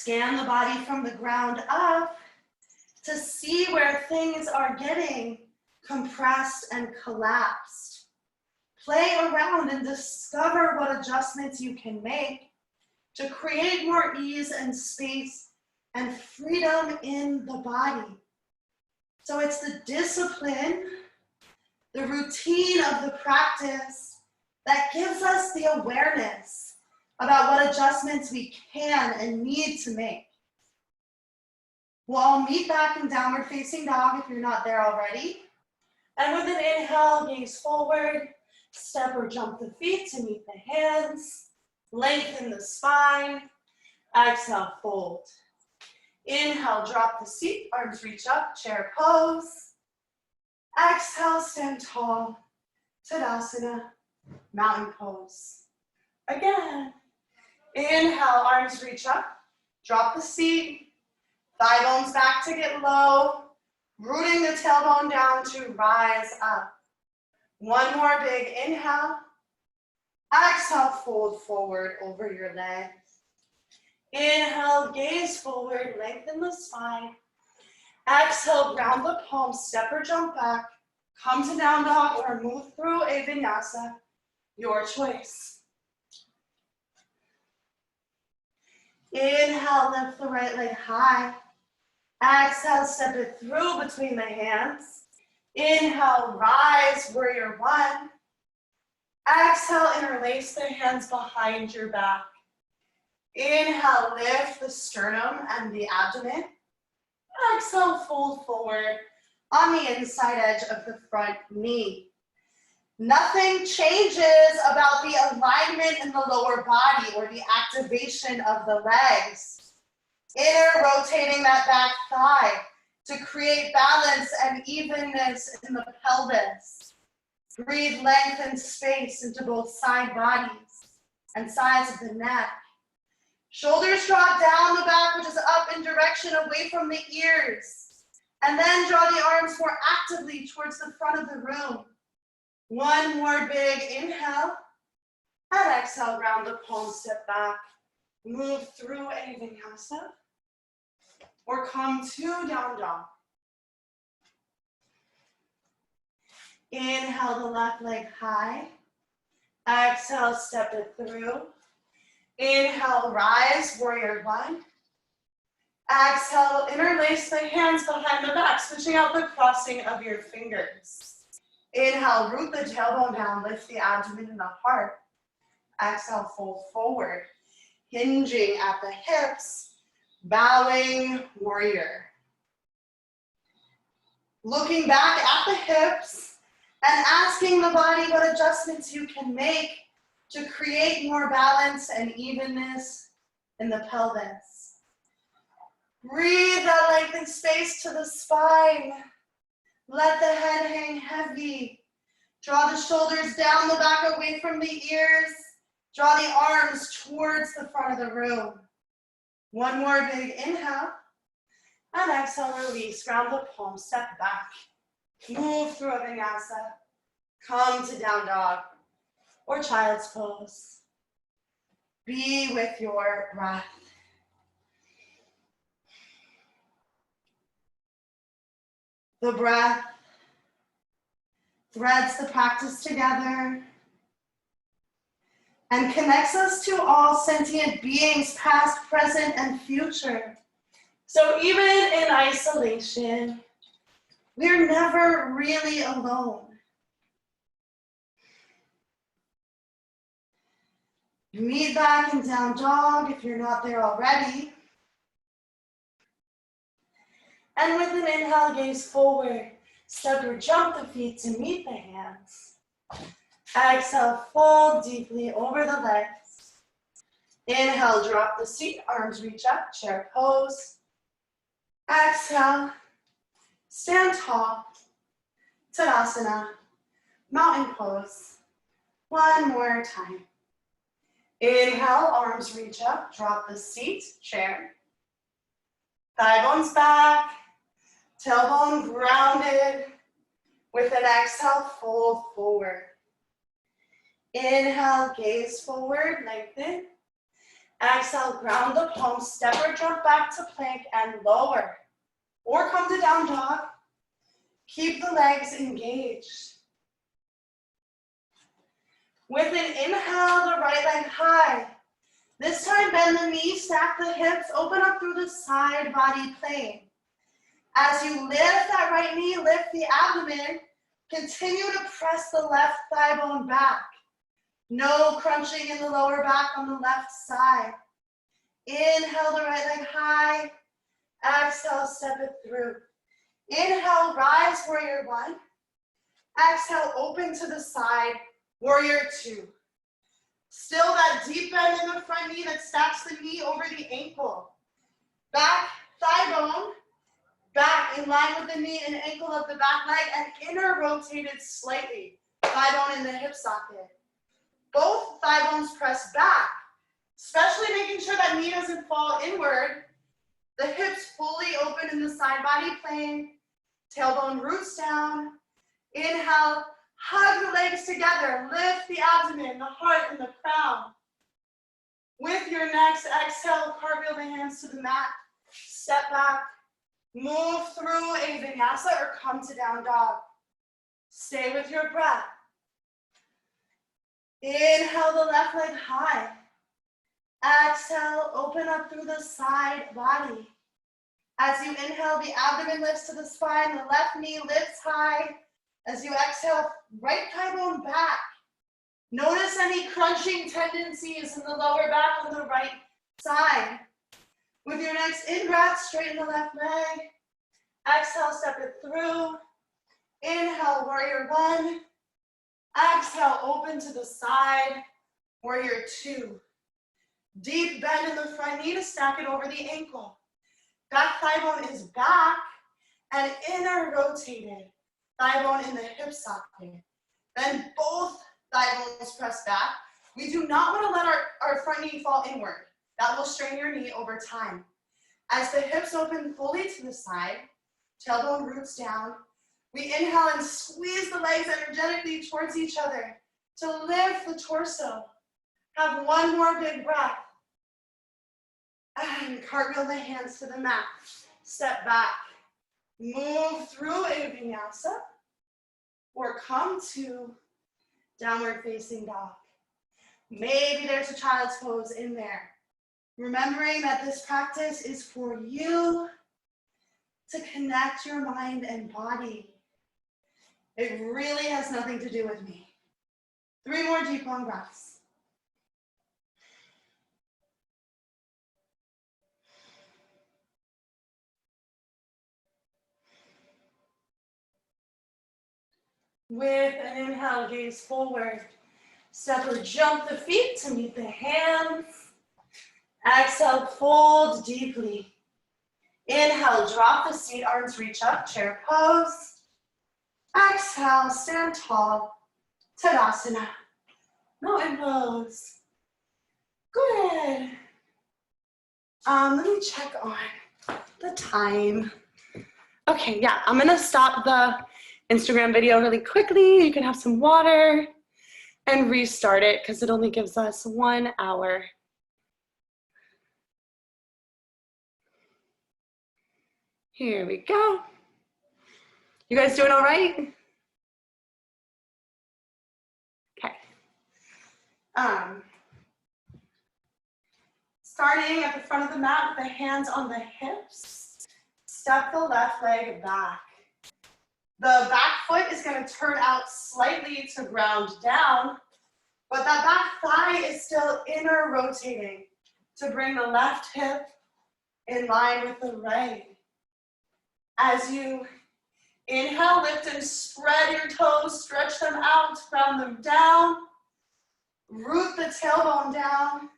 S2: Scan the body from the ground up to see where things are getting compressed and collapsed. Play around and discover what adjustments you can make to create more ease and space and freedom in the body. So it's the discipline, the routine of the practice that gives us the awareness about what adjustments we can and need to make. We'll all meet back in downward facing dog if you're not there already. And with an inhale, gaze forward, step or jump the feet to meet the hands, lengthen the spine, exhale, fold. Inhale, drop the seat, arms reach up, chair pose. Exhale, stand tall, Tadasana, mountain pose. Again. Inhale, arms reach up, drop the seat, thigh bones back to get low, rooting the tailbone down to rise up. One more big inhale. Exhale, fold forward over your legs. Inhale, gaze forward, lengthen the spine. Exhale, ground the palms, step or jump back, come to down dog or move through a vinyasa, your choice. Inhale, lift the right leg high. Exhale, step it through between the hands. Inhale, rise, warrior one. Exhale, interlace the hands behind your back. Inhale, lift the sternum and the abdomen. Exhale, fold forward on the inside edge of the front knee. Nothing changes about the alignment in the lower body or the activation of the legs. Inner rotating that back thigh to create balance and evenness in the pelvis. Breathe length and space into both side bodies and sides of the neck. Shoulders draw down the back, which is up in direction away from the ears. And then draw the arms more actively towards the front of the room. One more big inhale. And exhale, round the palms, step back. Move through a vinyasa. Or come to down dog. Inhale the left leg high. Exhale, step it through. Inhale, rise, warrior one. Exhale, interlace the hands behind the back, switching out the crossing of your fingers. Inhale, root the tailbone down, lift the abdomen and the heart. Exhale, fold forward, hinging at the hips, bowing, warrior. Looking back at the hips and asking the body what adjustments you can make to create more balance and evenness in the pelvis. Breathe that lengthened space to the spine. Let the head hang heavy. Draw the shoulders down the back away from the ears. Draw the arms towards the front of the room. One more big inhale. And exhale, release. Ground the palms, step back. Move through a vinyasa. Come to down dog or child's pose. Be with your breath. The breath threads the practice together and connects us to all sentient beings, past, present, and future. So even in isolation, we're never really alone. Meet back in down dog if you're not there already. And with an inhale, gaze forward. Step or jump the feet to meet the hands. Exhale, fold deeply over the legs. Inhale, drop the seat, arms reach up, chair pose. Exhale, stand tall, Tadasana, mountain pose. One more time. Inhale, arms reach up, drop the seat, chair. Thigh bones back, tailbone grounded. With an exhale, fold forward. Inhale, gaze forward, lengthen. Exhale, ground the palms, step or jump back to plank and lower. Or come to down dog. Keep the legs engaged. With an inhale, the right leg high. This time, bend the knees, stack the hips, open up through the side body plane. As you lift that right knee, lift the abdomen, continue to press the left thigh bone back. No crunching in the lower back on the left side. Inhale the right leg high. Exhale, step it through. Inhale, rise, warrior one. Exhale, open to the side, warrior two. Still that deep bend in the front knee that stacks the knee over the ankle. Back thigh bone, back in line with the knee and ankle of the back leg, and inner rotated slightly. Thigh bone in the hip socket. Both thigh bones press back, especially making sure that knee doesn't fall inward. The hips fully open in the side body plane. Tailbone roots down. Inhale, hug the legs together. Lift the abdomen, the heart, and the crown. With your next exhale, cartwheel the hands to the mat. Step back. Move through a vinyasa or come to down dog. Stay with your breath. Inhale the left leg high. Exhale, open up through the side body. As you inhale, the abdomen lifts to the spine, the left knee lifts high. As you exhale, right thigh bone back. Notice any crunching tendencies in the lower back on the right side. With your next in-breath, straighten the left leg. Exhale, step it through. Inhale, warrior one. Exhale, open to the side, warrior two. Deep bend in the front knee to stack it over the ankle. Back thigh bone is back and inner rotated. Thigh bone in the hip socket. Then both thigh bones press back. We do not want to let our front knee fall inward. That will strain your knee over time. As the hips open fully to the side, tailbone roots down, we inhale and squeeze the legs energetically towards each other to lift the torso. Have one more big breath. And cartwheel the hands to the mat. Step back. Move through a vinyasa or come to downward facing dog. Maybe there's a child's pose in there. Remembering that this practice is for you to connect your mind and body. It really has nothing to do with me. 3 more deep, long breaths. With an inhale, gaze forward. Step or jump the feet to meet the hands. Exhale, fold deeply. Inhale, drop the seat, arms reach up, chair pose. Exhale, stand tall, Tadasana. Mountain pose. Good. Let me check on the time. Okay, yeah, I'm gonna stop the Instagram video really quickly. You can have some water and restart it because it only gives us 1 hour. Here we go. You guys doing all right? Okay. Starting at the front of the mat with the hands on the hips, step the left leg back. The back foot is going to turn out slightly to ground down, but that back thigh is still inner rotating to bring the left hip in line with the right. As you inhale, lift and spread your toes, stretch them out, ground them down, root the tailbone down.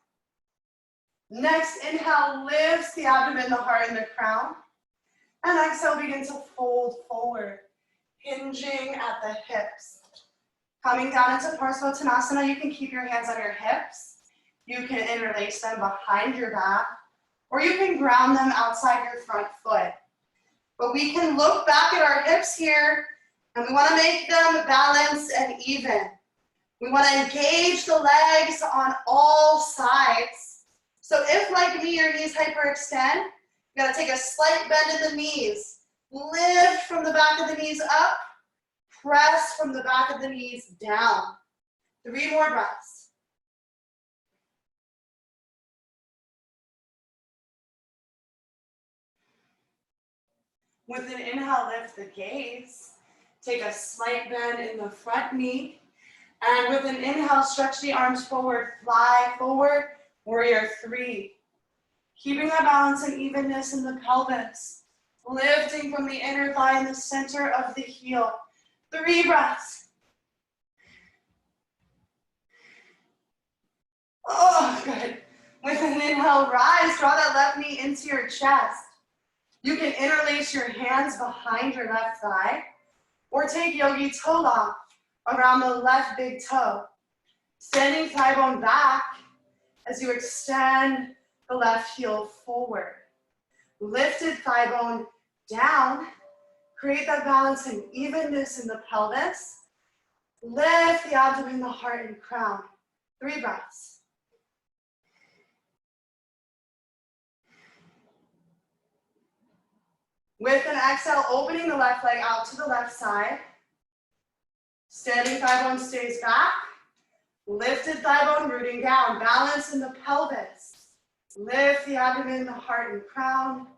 S2: Next, inhale, lifts the abdomen, the heart, and the crown. And exhale, begin to fold forward, hinging at the hips. Coming down into Parsvottanasana, you can keep your hands on your hips. You can interlace them behind your back, or you can ground them outside your front foot. But we can look back at our hips here, and we want to make them balanced and even. We want to engage the legs on all sides. So if, like me, your knees hyperextend, you got to take a slight bend in the knees. Lift from the back of the knees up. Press from the back of the knees down. 3 more breaths. With an inhale, lift the gaze. Take a slight bend in the front knee. And with an inhale, stretch the arms forward, fly forward, warrior 3. Keeping that balance and evenness in the pelvis. Lifting from the inner thigh in the center of the heel. 3 breaths. Oh, good. With an inhale, rise, draw that left knee into your chest. You can interlace your hands behind your left thigh, or take yogi toe lock around the left big toe. Standing thigh bone back as you extend the left heel forward. Lifted thigh bone down. Create that balance and evenness in the pelvis. Lift the abdomen, the heart, and crown. 3 breaths. With an exhale, opening the left leg out to the left side. Standing thigh bone stays back. Lifted thigh bone rooting down. Balance in the pelvis. Lift the abdomen, the heart, and crown.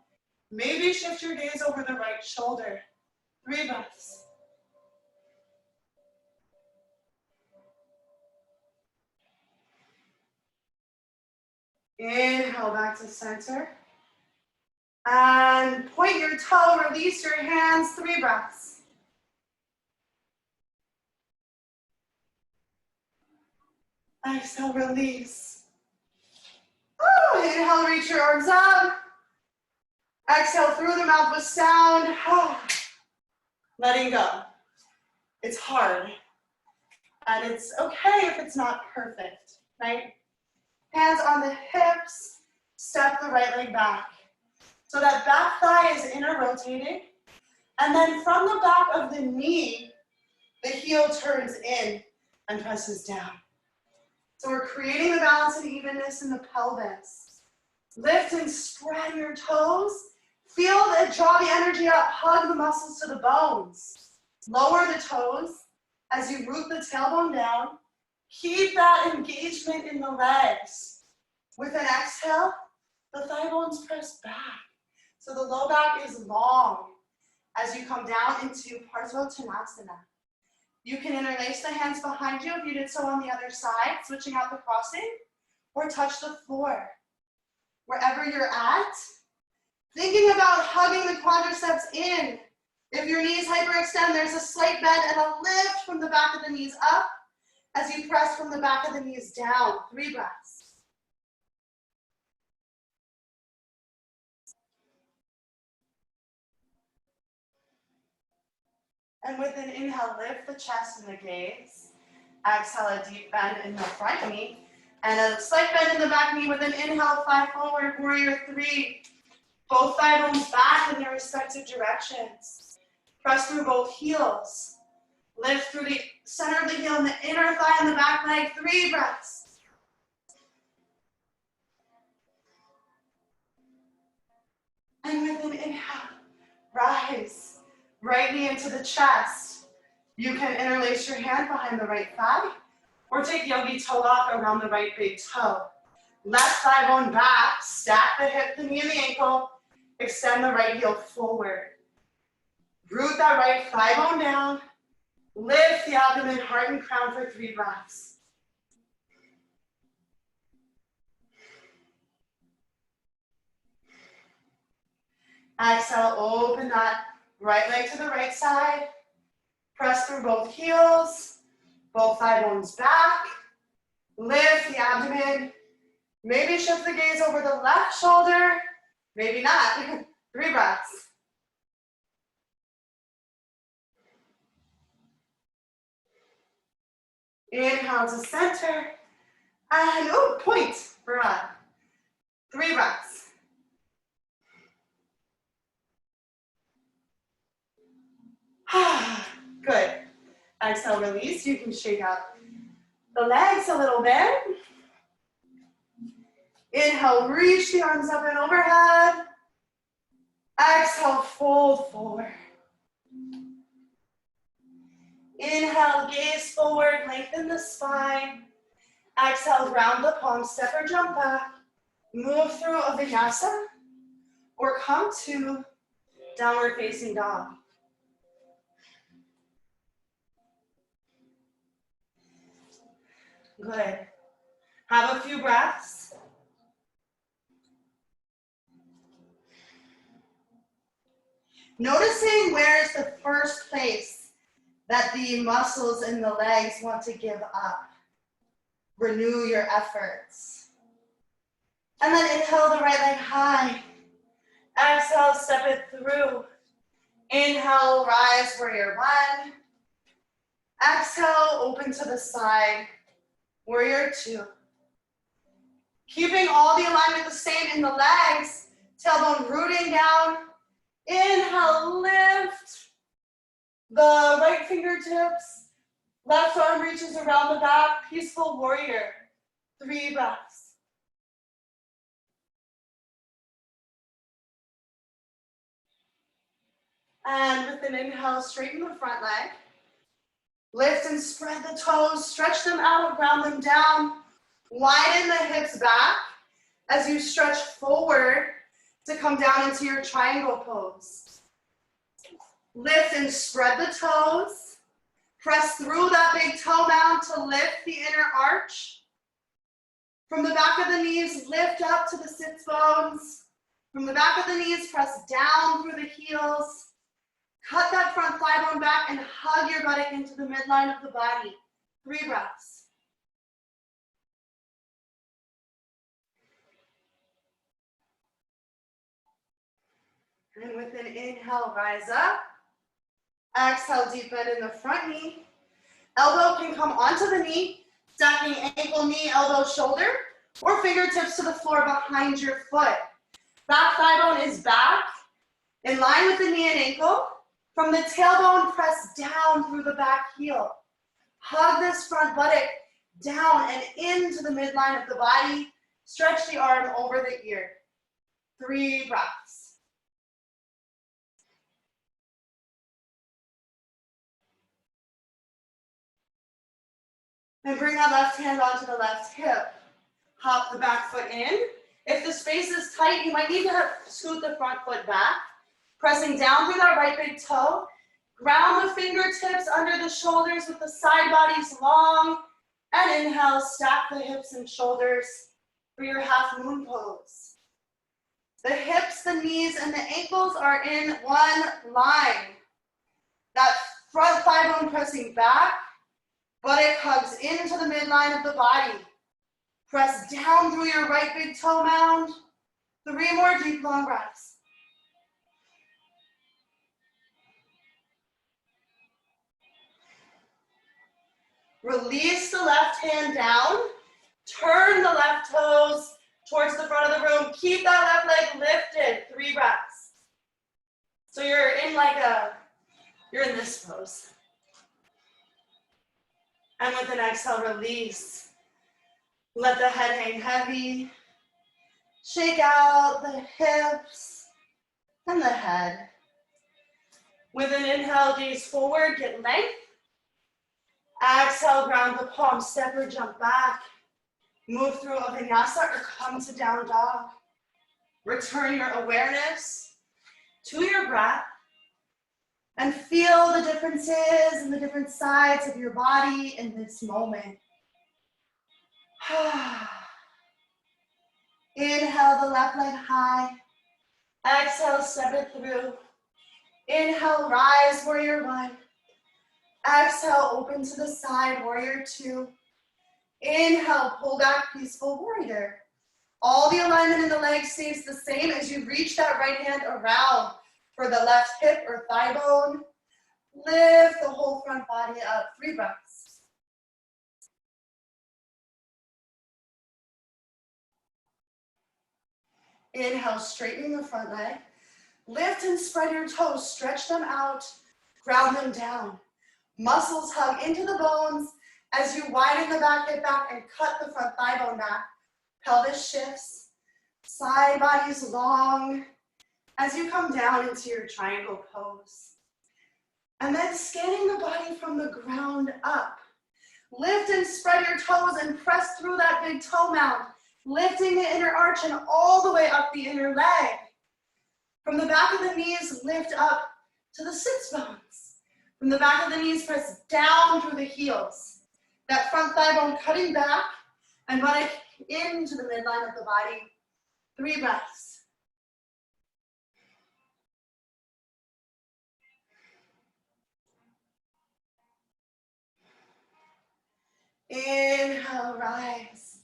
S2: Maybe shift your gaze over the right shoulder. 3 breaths. Inhale back to center. And point your toe, release your hands, 3 breaths. Exhale, release. Oh, inhale, reach your arms up. Exhale through the mouth with sound. Oh, letting go. It's hard. And it's okay if it's not perfect, right? Hands on the hips, step the right leg back. So that back thigh is inner rotating. And then from the back of the knee, the heel turns in and presses down. So we're creating the balance and evenness in the pelvis. Lift and spread your toes. Feel it, draw the energy up, hug the muscles to the bones. Lower the toes as you root the tailbone down. Keep that engagement in the legs. With an exhale, the thigh bones press back. So the low back is long as you come down into Parsvottanasana. You can interlace the hands behind you if you did so on the other side, switching out the crossing, or touch the floor. Wherever you're at, thinking about hugging the quadriceps in. If your knees hyperextend, there's a slight bend and a lift from the back of the knees up as you press from the back of the knees down. 3 breaths. And with an inhale, lift the chest and the gaze. Exhale, a deep bend in the front knee. And a slight bend in the back knee with an inhale, fly forward, warrior 3. Both thigh bones back in their respective directions. Press through both heels. Lift through the center of the heel and the inner thigh and the back leg. 3 breaths. And with an inhale, rise. Right knee into the chest. You can interlace your hand behind the right thigh or take yogi toe lock around the right big toe. Left thigh bone back, stack the hip, the knee, and the ankle. Extend the right heel forward. Root that right thigh bone down. Lift the abdomen, heart, and crown for 3 breaths. Exhale, open that right leg to the right side. Press through both heels. Both thigh bones back. Lift the abdomen. Maybe shift the gaze over the left shoulder. Maybe not. 3 breaths. Inhale to center. And point for 3 breaths. Good. Exhale, release. You can shake out the legs a little bit. Inhale, reach the arms up and overhead. Exhale, fold forward. Inhale, gaze forward, lengthen the spine. Exhale, round the palms, step or jump back. Move through a vinyasa or come to downward facing dog. Good. Have a few breaths. Noticing where is the first place that the muscles in the legs want to give up. Renew your efforts. And then inhale the right leg high. Exhale, step it through. Inhale, rise, warrior 1. Exhale, open to the side, warrior 2. Keeping all the alignment the same in the legs, tailbone rooting down. Inhale, lift the right fingertips. Left arm reaches around the back, peaceful warrior. 3 breaths. And with an inhale, straighten the front leg. Lift and spread the toes, stretch them out, ground them down. Widen the hips back as you stretch forward to come down into your triangle pose. Lift and spread the toes. Press through that big toe mound to lift the inner arch. From the back of the knees, lift up to the sits bones. From the back of the knees, press down through the heels. Cut that front thigh bone back and hug your buttock into the midline of the body. 3 breaths. And with an inhale, rise up. Exhale, deep bend in the front knee. Elbow can come onto the knee, stacking ankle, knee, elbow, shoulder, or fingertips to the floor behind your foot. Back thigh bone is back, in line with the knee and ankle. From the tailbone, press down through the back heel. Hug this front buttock down and into the midline of the body. Stretch the arm over the ear. 3 breaths. And bring that left hand onto the left hip. Hop the back foot in. If the space is tight, you might need to scoot the front foot back. Pressing down through that right big toe. Ground the fingertips under the shoulders with the side bodies long. And inhale, stack the hips and shoulders for your half moon pose. The hips, the knees, and the ankles are in one line. That front thigh bone pressing back. Buttock hugs into the midline of the body. Press down through your right big toe mound. 3 more deep, long breaths. Release the left hand down. Turn the left toes towards the front of the room. Keep that left leg lifted. 3 breaths. So you're in you're in this pose. And with an exhale, release. Let the head hang heavy. Shake out the hips and the head. With an inhale, gaze forward, get length. Exhale, ground the palms, step or jump back. Move through a vinyasa or come to down dog. Return your awareness to your breath and feel the differences and the different sides of your body in this moment. Inhale the left leg high. Exhale, step it through. Inhale, rise, warrior 1. Exhale, open to the side, warrior 2. Inhale, pull back, peaceful warrior. All the alignment in the legs stays the same as you reach that right hand around for the left hip or thigh bone. Lift the whole front body up. 3 breaths. Inhale, straightening the front leg. Lift and spread your toes, stretch them out, ground them down. Muscles hug into the bones as you widen the back hip back and cut the front thigh bone back. Pelvis shifts, side body's long as you come down into your triangle pose. And then scanning the body from the ground up. Lift and spread your toes and press through that big toe mound, lifting the inner arch and all the way up the inner leg. From the back of the knees, lift up to the sits bones. From the back of the knees, press down through the heels. That front thigh bone cutting back and buttock into the midline of the body. 3 breaths. Inhale, rise.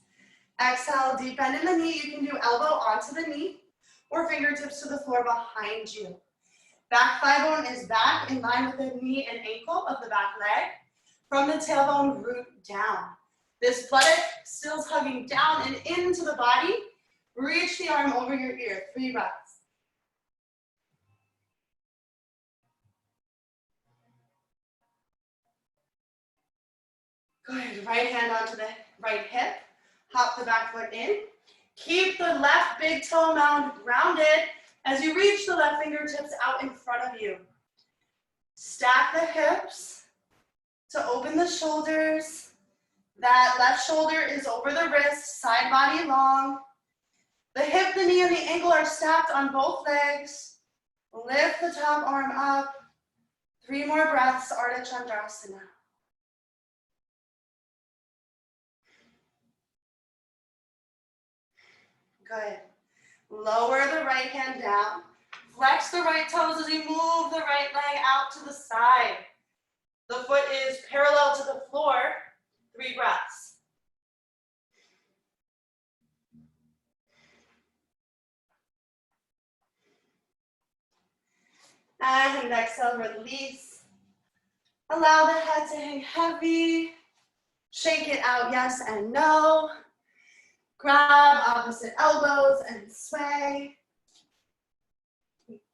S2: Exhale, deep bend in the knee. You can do elbow onto the knee or fingertips to the floor behind you. Back thigh bone is back in line with the knee and ankle of the back leg. From the tailbone, root down. This buttock still is hugging down and into the body. Reach the arm over your ear. 3 breaths. Good. Right hand onto the right hip. Hop the back foot in. Keep the left big toe mound grounded as you reach the left fingertips out in front of you. Stack the hips to open the shoulders. That left shoulder is over the wrist, side body long. The hip, the knee, and the ankle are stacked on both legs. Lift the top arm up. 3 more breaths, Ardha Chandrasana. Good. Lower the right hand down. Flex the right toes as you move the right leg out to the side. The foot is parallel to the floor. 3 breaths. And exhale, release. Allow the head to hang heavy. Shake it out, yes and no. Grab opposite elbows and sway.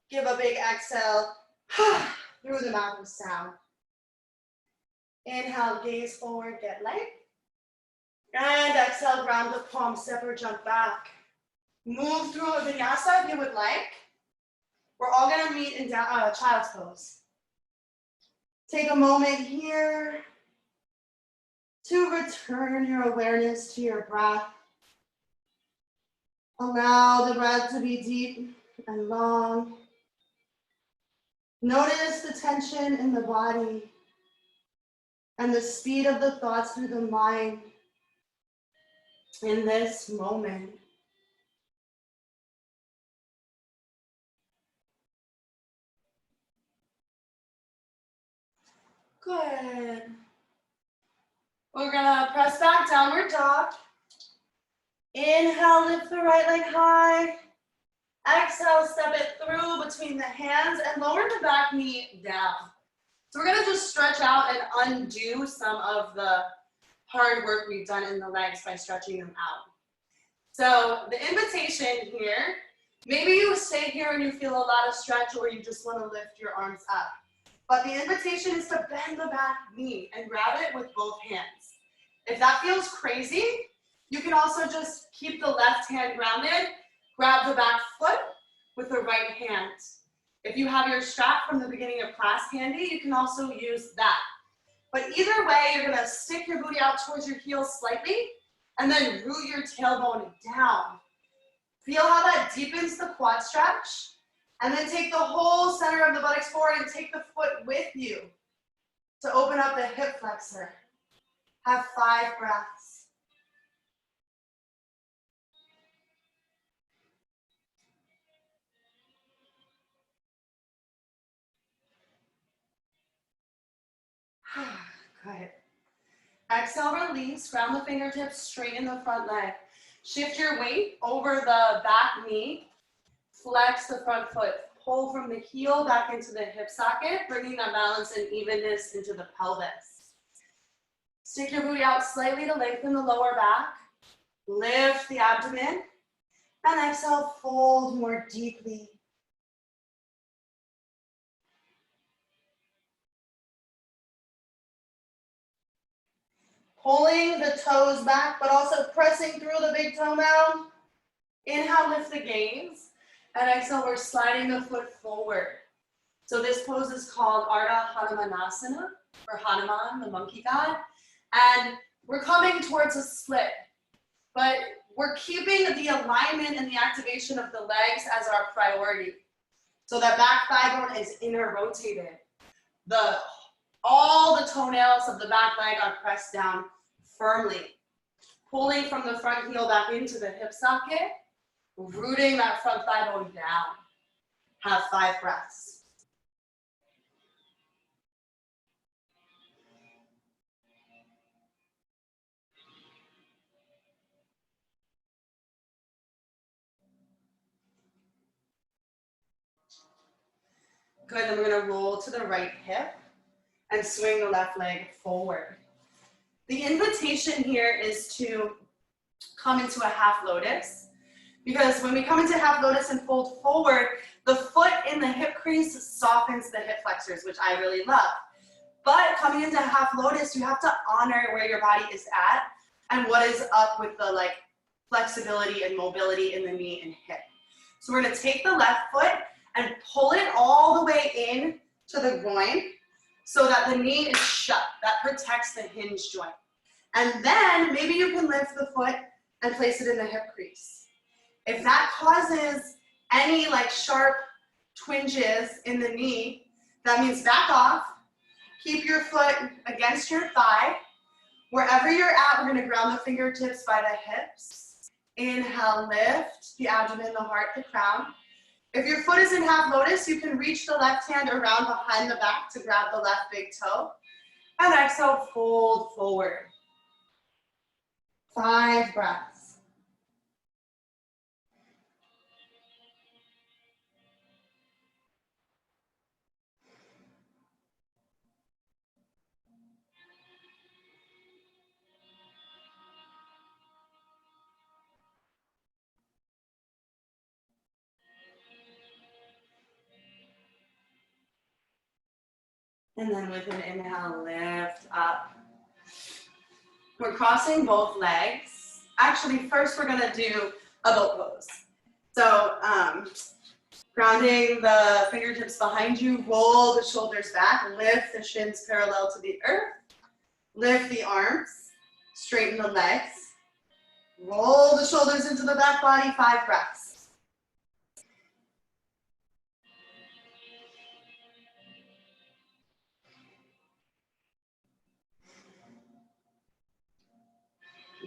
S2: Give a big exhale through the mouth with sound. Inhale, gaze forward, get light. And exhale, ground the palms, step or jump back. Move through a vinyasa if you would like. We're all gonna meet in child's pose. Take a moment here to return your awareness to your breath. Allow the breath to be deep and long. Notice the tension in the body and the speed of the thoughts through the mind in this moment. Good. We're gonna press back, downward dog. Inhale, lift the right leg high. Exhale, step it through between the hands and lower the back knee down. So we're gonna just stretch out and undo some of the hard work we've done in the legs by stretching them out. So the invitation here, maybe you stay here and you feel a lot of stretch or you just wanna lift your arms up. But the invitation is to bend the back knee and grab it with both hands. If that feels crazy, you can also just keep the left hand grounded, grab the back foot with the right hand. If you have your strap from the beginning of class handy, you can also use that. But either way, you're gonna stick your booty out towards your heels slightly and then root your tailbone down. Feel how that deepens the quad stretch. And then take the whole center of the buttocks forward and take the foot with you to open up the hip flexor. Have 5 breaths. Good. Exhale, release. Ground the fingertips, straighten the front leg. Shift your weight over the back knee. Flex the front foot. Pull from the heel back into the hip socket, bringing that balance and evenness into the pelvis. Stick your booty out slightly to lengthen the lower back. Lift the abdomen. And exhale, fold more deeply. Pulling the toes back, but also pressing through the big toe mound. Inhale, lift the gaze. And exhale, we're sliding the foot forward. So this pose is called Ardha Hanumanasana, or Hanuman, the monkey god. And we're coming towards a split, but we're keeping the alignment and the activation of the legs as our priority. So that back thigh bone is inner rotated. All the toenails of the back leg are pressed down firmly. Pulling from the front heel back into the hip socket, rooting that front thigh bone down. Have 5 breaths. Good, then we're gonna roll to the right hip and swing the left leg forward. The invitation here is to come into a half lotus, because when we come into half lotus and fold forward, the foot in the hip crease softens the hip flexors, which I really love. But coming into half lotus, you have to honor where your body is at and what is up with the flexibility and mobility in the knee and hip. So we're gonna take the left foot and pull it all the way in to the groin so that the knee is shut. That protects the hinge joint. And then maybe you can lift the foot and place it in the hip crease. If that causes any sharp twinges in the knee, that means back off. Keep your foot against your thigh. Wherever you're at, we're gonna ground the fingertips by the hips. Inhale, lift the abdomen, the heart, the crown. If your foot is in half lotus, you can reach the left hand around behind the back to grab the left big toe. And exhale, fold forward. 5 breaths. And then with an inhale, lift up. We're crossing both legs. Actually, first we're gonna do a boat pose. So grounding the fingertips behind you, roll the shoulders back, lift the shins parallel to the earth, lift the arms, straighten the legs, roll the shoulders into the back body, 5 breaths.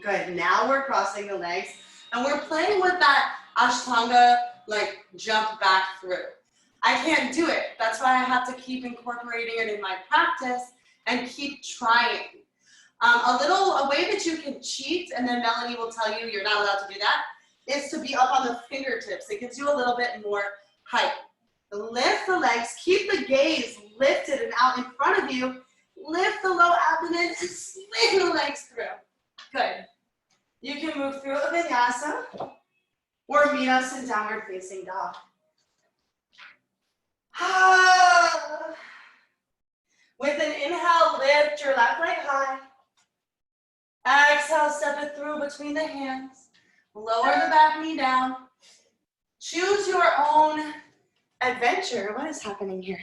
S2: Good, now we're crossing the legs and we're playing with that Ashtanga jump back through. I can't do it. That's why I have to keep incorporating it in my practice and keep trying. A way that you can cheat, and then Melanie will tell you you're not allowed to do that, is to be up on the fingertips. It gives you a little bit more height. Lift the legs, keep the gaze lifted and out in front of you. Lift the low abdomen and swing the legs through. Good. You can move through a vinyasa or meet us in downward facing dog. With an inhale, lift your left leg high. Exhale, step it through between the hands. Lower the back knee down. Choose your own adventure. What is happening here?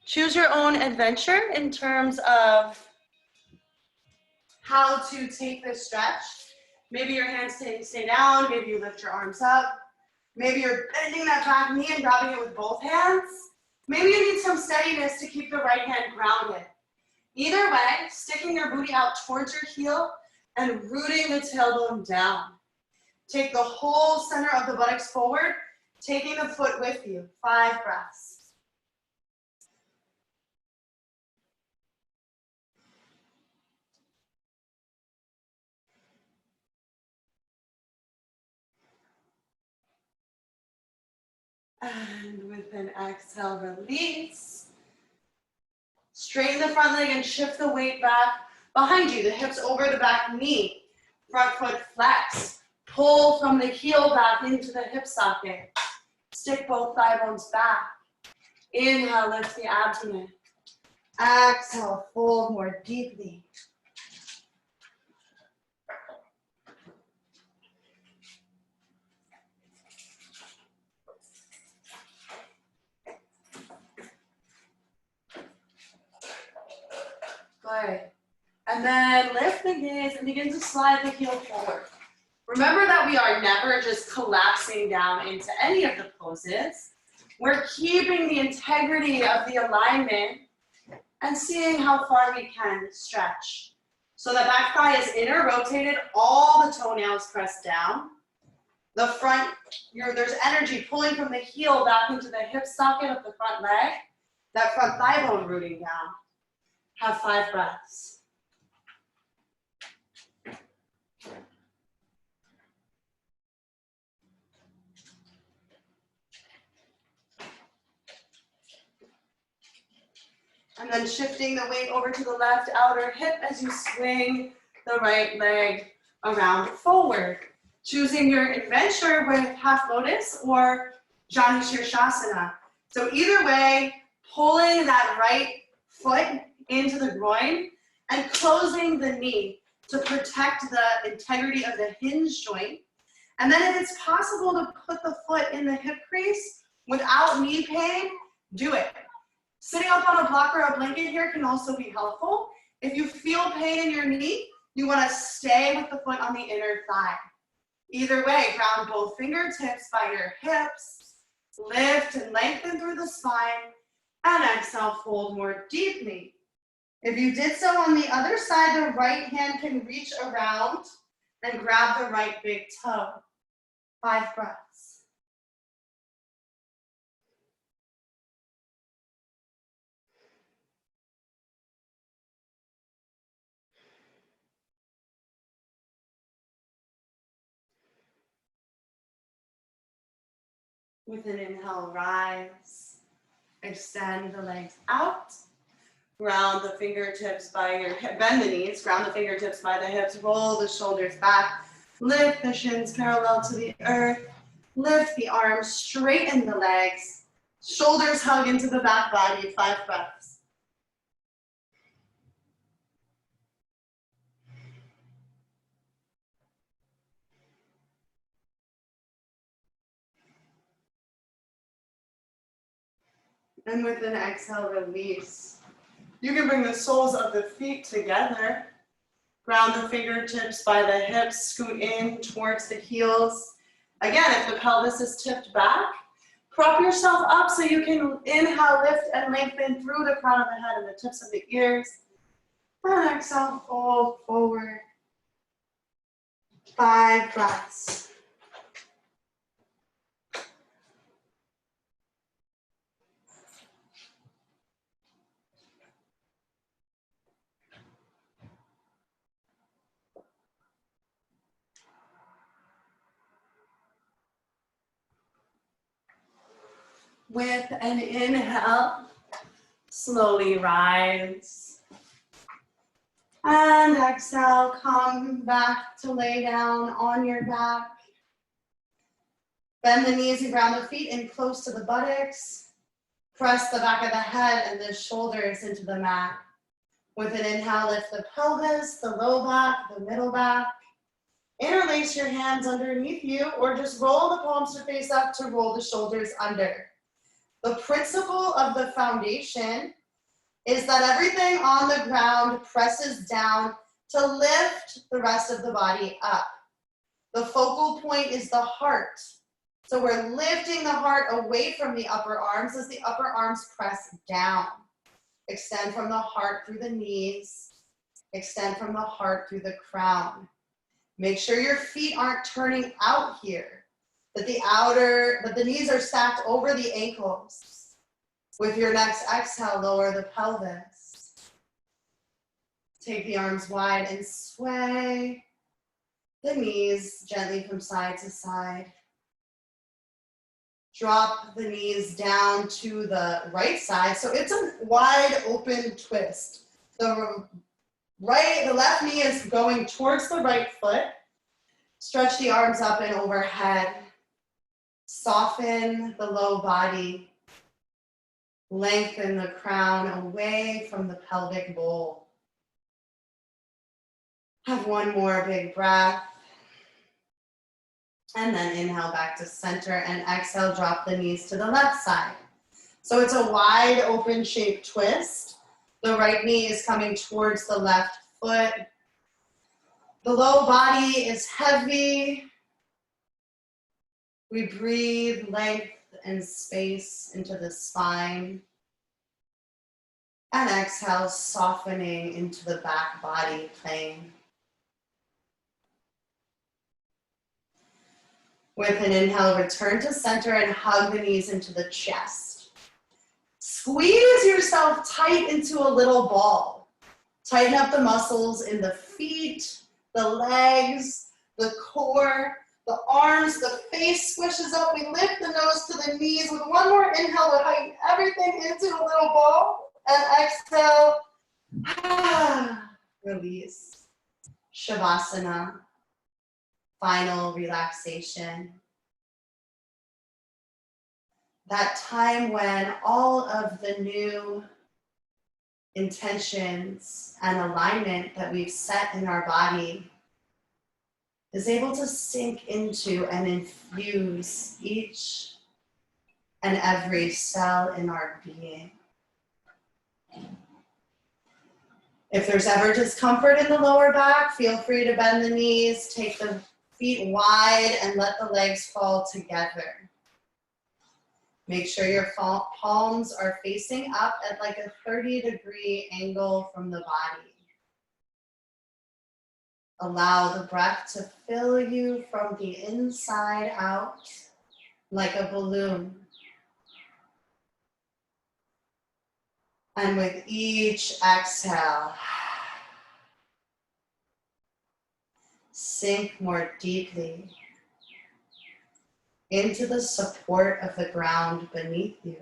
S2: Choose your own adventure in terms of how to take this stretch. Maybe your hands stay down. Maybe you lift your arms up. Maybe you're bending that back knee and grabbing it with both hands. Maybe you need some steadiness to keep the right hand grounded. Either way, sticking your booty out towards your heel and rooting the tailbone down. Take the whole center of the buttocks forward, taking the foot with you. 5 breaths. And with an exhale, release. Straighten the front leg and shift the weight back behind you, the hips over the back knee. Front foot flex. Pull from the heel back into the hip socket. Stick both thigh bones back. Inhale, lift the abdomen. Exhale, fold more deeply. Good. And then lift the gaze and begin to slide the heel forward. Remember that we are never just collapsing down into any of the poses. We're keeping the integrity of the alignment and seeing how far we can stretch. So the back thigh is inner rotated, all the toenails pressed down. The front, there's energy pulling from the heel back into the hip socket of the front leg. That front thigh bone rooting down. Have 5 breaths. And then shifting the weight over to the left outer hip as you swing the right leg around forward. Choosing your adventure with half lotus or Jani Shirshasana. So either way, pulling that right foot into the groin and closing the knee to protect the integrity of the hinge joint. And then if it's possible to put the foot in the hip crease without knee pain, do it. Sitting up on a block or a blanket here can also be helpful. If you feel pain in your knee, you want to stay with the foot on the inner thigh. Either way, ground both fingertips by your hips, lift and lengthen through the spine, and exhale, fold more deeply. If you did so on the other side, the right hand can reach around and grab the right big toe. 5 breaths. With an inhale, rise. Extend the legs out. Ground the fingertips by your hip, bend the knees, ground the fingertips by the hips, roll the shoulders back, lift the shins parallel to the earth, lift the arms, straighten the legs, shoulders hug into the back body, 5 breaths. And with an exhale, release. You can bring the soles of the feet together. Ground the fingertips by the hips, scoot in towards the heels. Again, if the pelvis is tipped back, prop yourself up so you can inhale, lift, and lengthen through the crown of the head and the tips of the ears. And exhale, fold forward. 5 breaths. With an inhale, slowly rise. And exhale, come back to lay down on your back. Bend the knees and ground the feet in close to the buttocks. Press the back of the head and the shoulders into the mat. With an inhale, lift the pelvis, the low back, the middle back. Interlace your hands underneath you or just roll the palms to face up to roll the shoulders under. The principle of the foundation is that everything on the ground presses down to lift the rest of the body up. The focal point is the heart. So we're lifting the heart away from the upper arms as the upper arms press down. Extend from the heart through the knees. Extend from the heart through the crown. Make sure your feet aren't turning out here. That the knees are stacked over the ankles. With your next exhale, lower the pelvis. Take the arms wide and sway the knees gently from side to side. Drop the knees down to the right side. So it's a wide open twist. The left knee is going towards the right foot. Stretch the arms up and overhead. Soften the low body. Lengthen the crown away from the pelvic bowl. Have one more big breath. And then inhale back to center and exhale, drop the knees to the left side. So it's a wide open shaped twist. The right knee is coming towards the left foot. The low body is heavy. We breathe length and space into the spine. And exhale, softening into the back body plane. With an inhale, return to center and hug the knees into the chest. Squeeze yourself tight into a little ball. Tighten up the muscles in the feet, the legs, the core, the arms, the face squishes up. We lift the nose to the knees. With one more inhale, we'll heighten everything into a little ball. And exhale, release. Shavasana, final relaxation. That time when all of the new intentions and alignment that we've set in our body is able to sink into and infuse each and every cell in our being. If there's ever discomfort in the lower back, feel free to bend the knees, take the feet wide, and let the legs fall together. Make sure your palms are facing up at like a 30-degree angle from the body. Allow the breath to fill you from the inside out like a balloon. And with each exhale, sink more deeply into the support of the ground beneath you.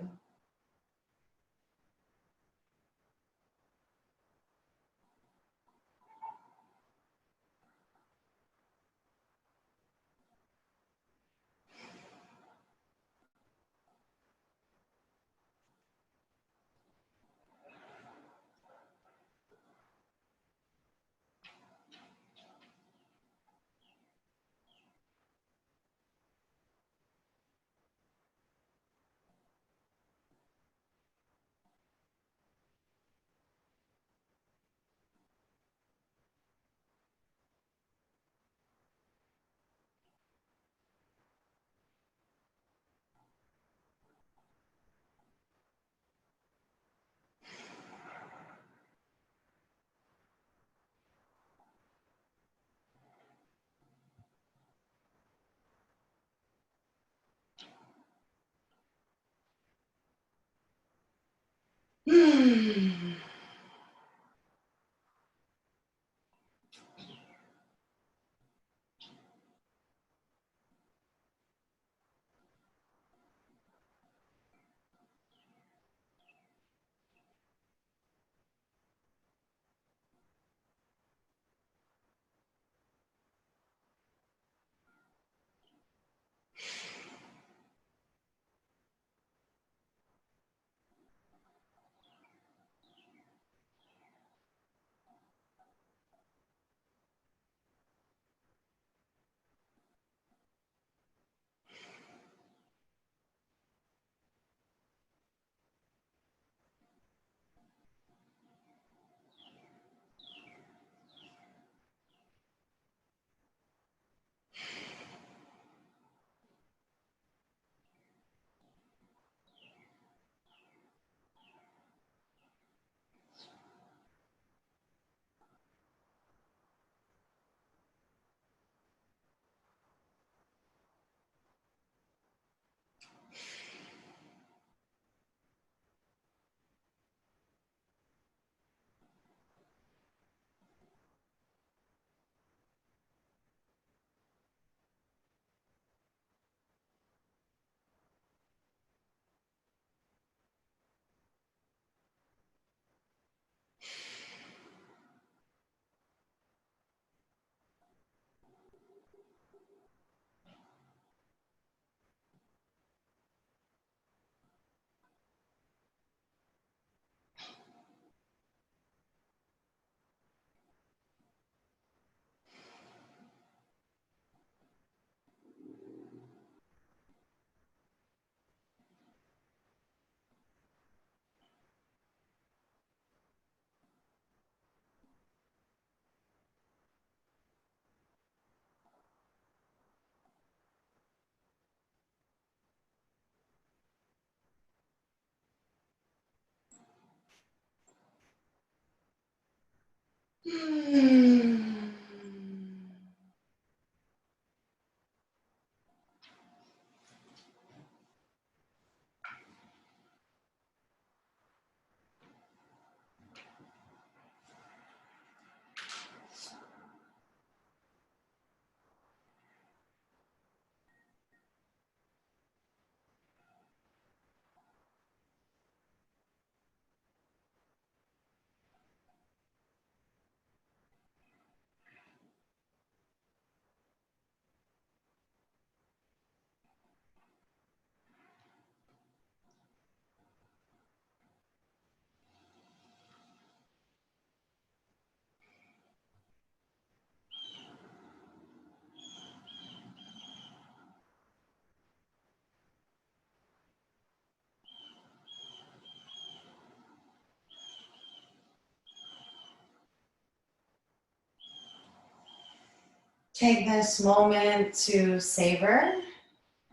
S1: Take this moment to savor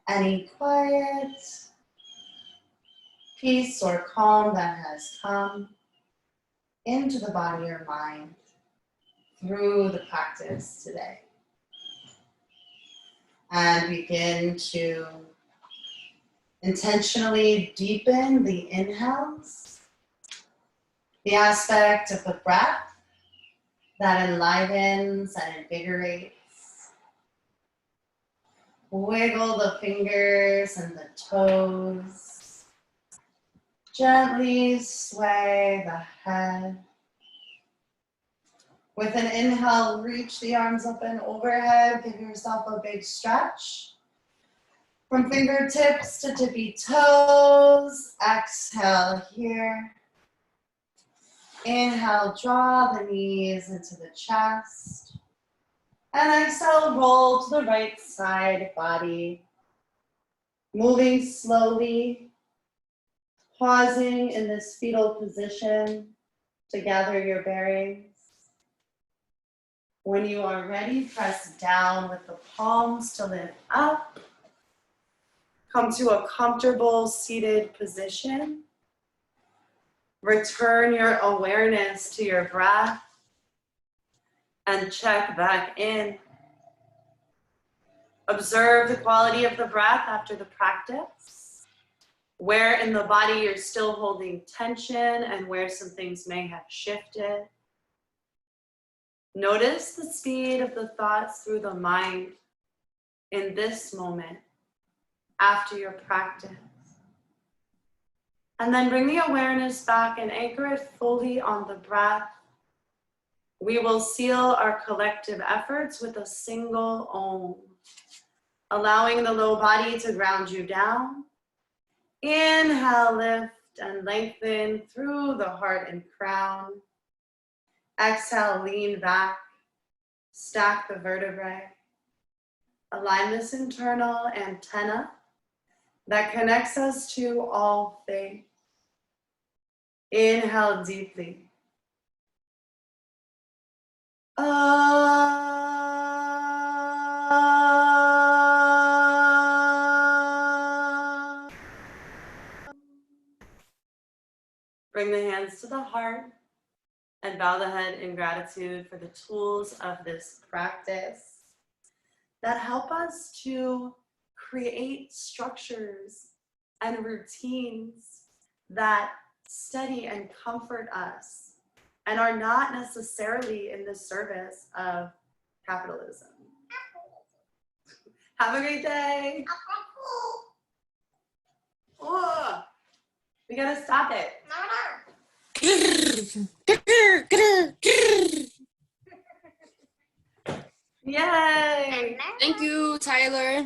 S1: any quiet, peace, or calm that has come into the body or mind through the practice today. And begin to intentionally deepen the inhales, the aspect of the breath that enlivens and invigorates. Wiggle the fingers and the toes. Gently sway the head. With an inhale, reach the arms up and overhead. Give yourself a big stretch. From fingertips to tippy toes. Exhale here. Inhale, draw the knees into the chest. And exhale, roll to the right side body. Moving slowly, pausing in this fetal position to gather your bearings. When you are ready, press down with the palms to lift up. Come to a comfortable seated position. Return your awareness to your breath and check back in. Observe the quality of the breath after the practice. Where in the body you're still holding tension and where some things may have shifted. Notice the speed of the thoughts through the mind in this moment after your practice. And then bring the awareness back and anchor it fully on the breath. We will seal our collective efforts with a single Om, allowing the low body to ground you down. Inhale, lift and lengthen through the heart and crown. Exhale, lean back, stack the vertebrae. Align this internal antenna that connects us to all things. Inhale deeply. Bring the hands to the heart and bow the head in gratitude for the tools of this practice that help us to create structures and routines that steady and comfort us and are not necessarily in the service of capitalism. Have a great day. Oh, we gotta stop it. Yay!
S3: Thank you, Tyler.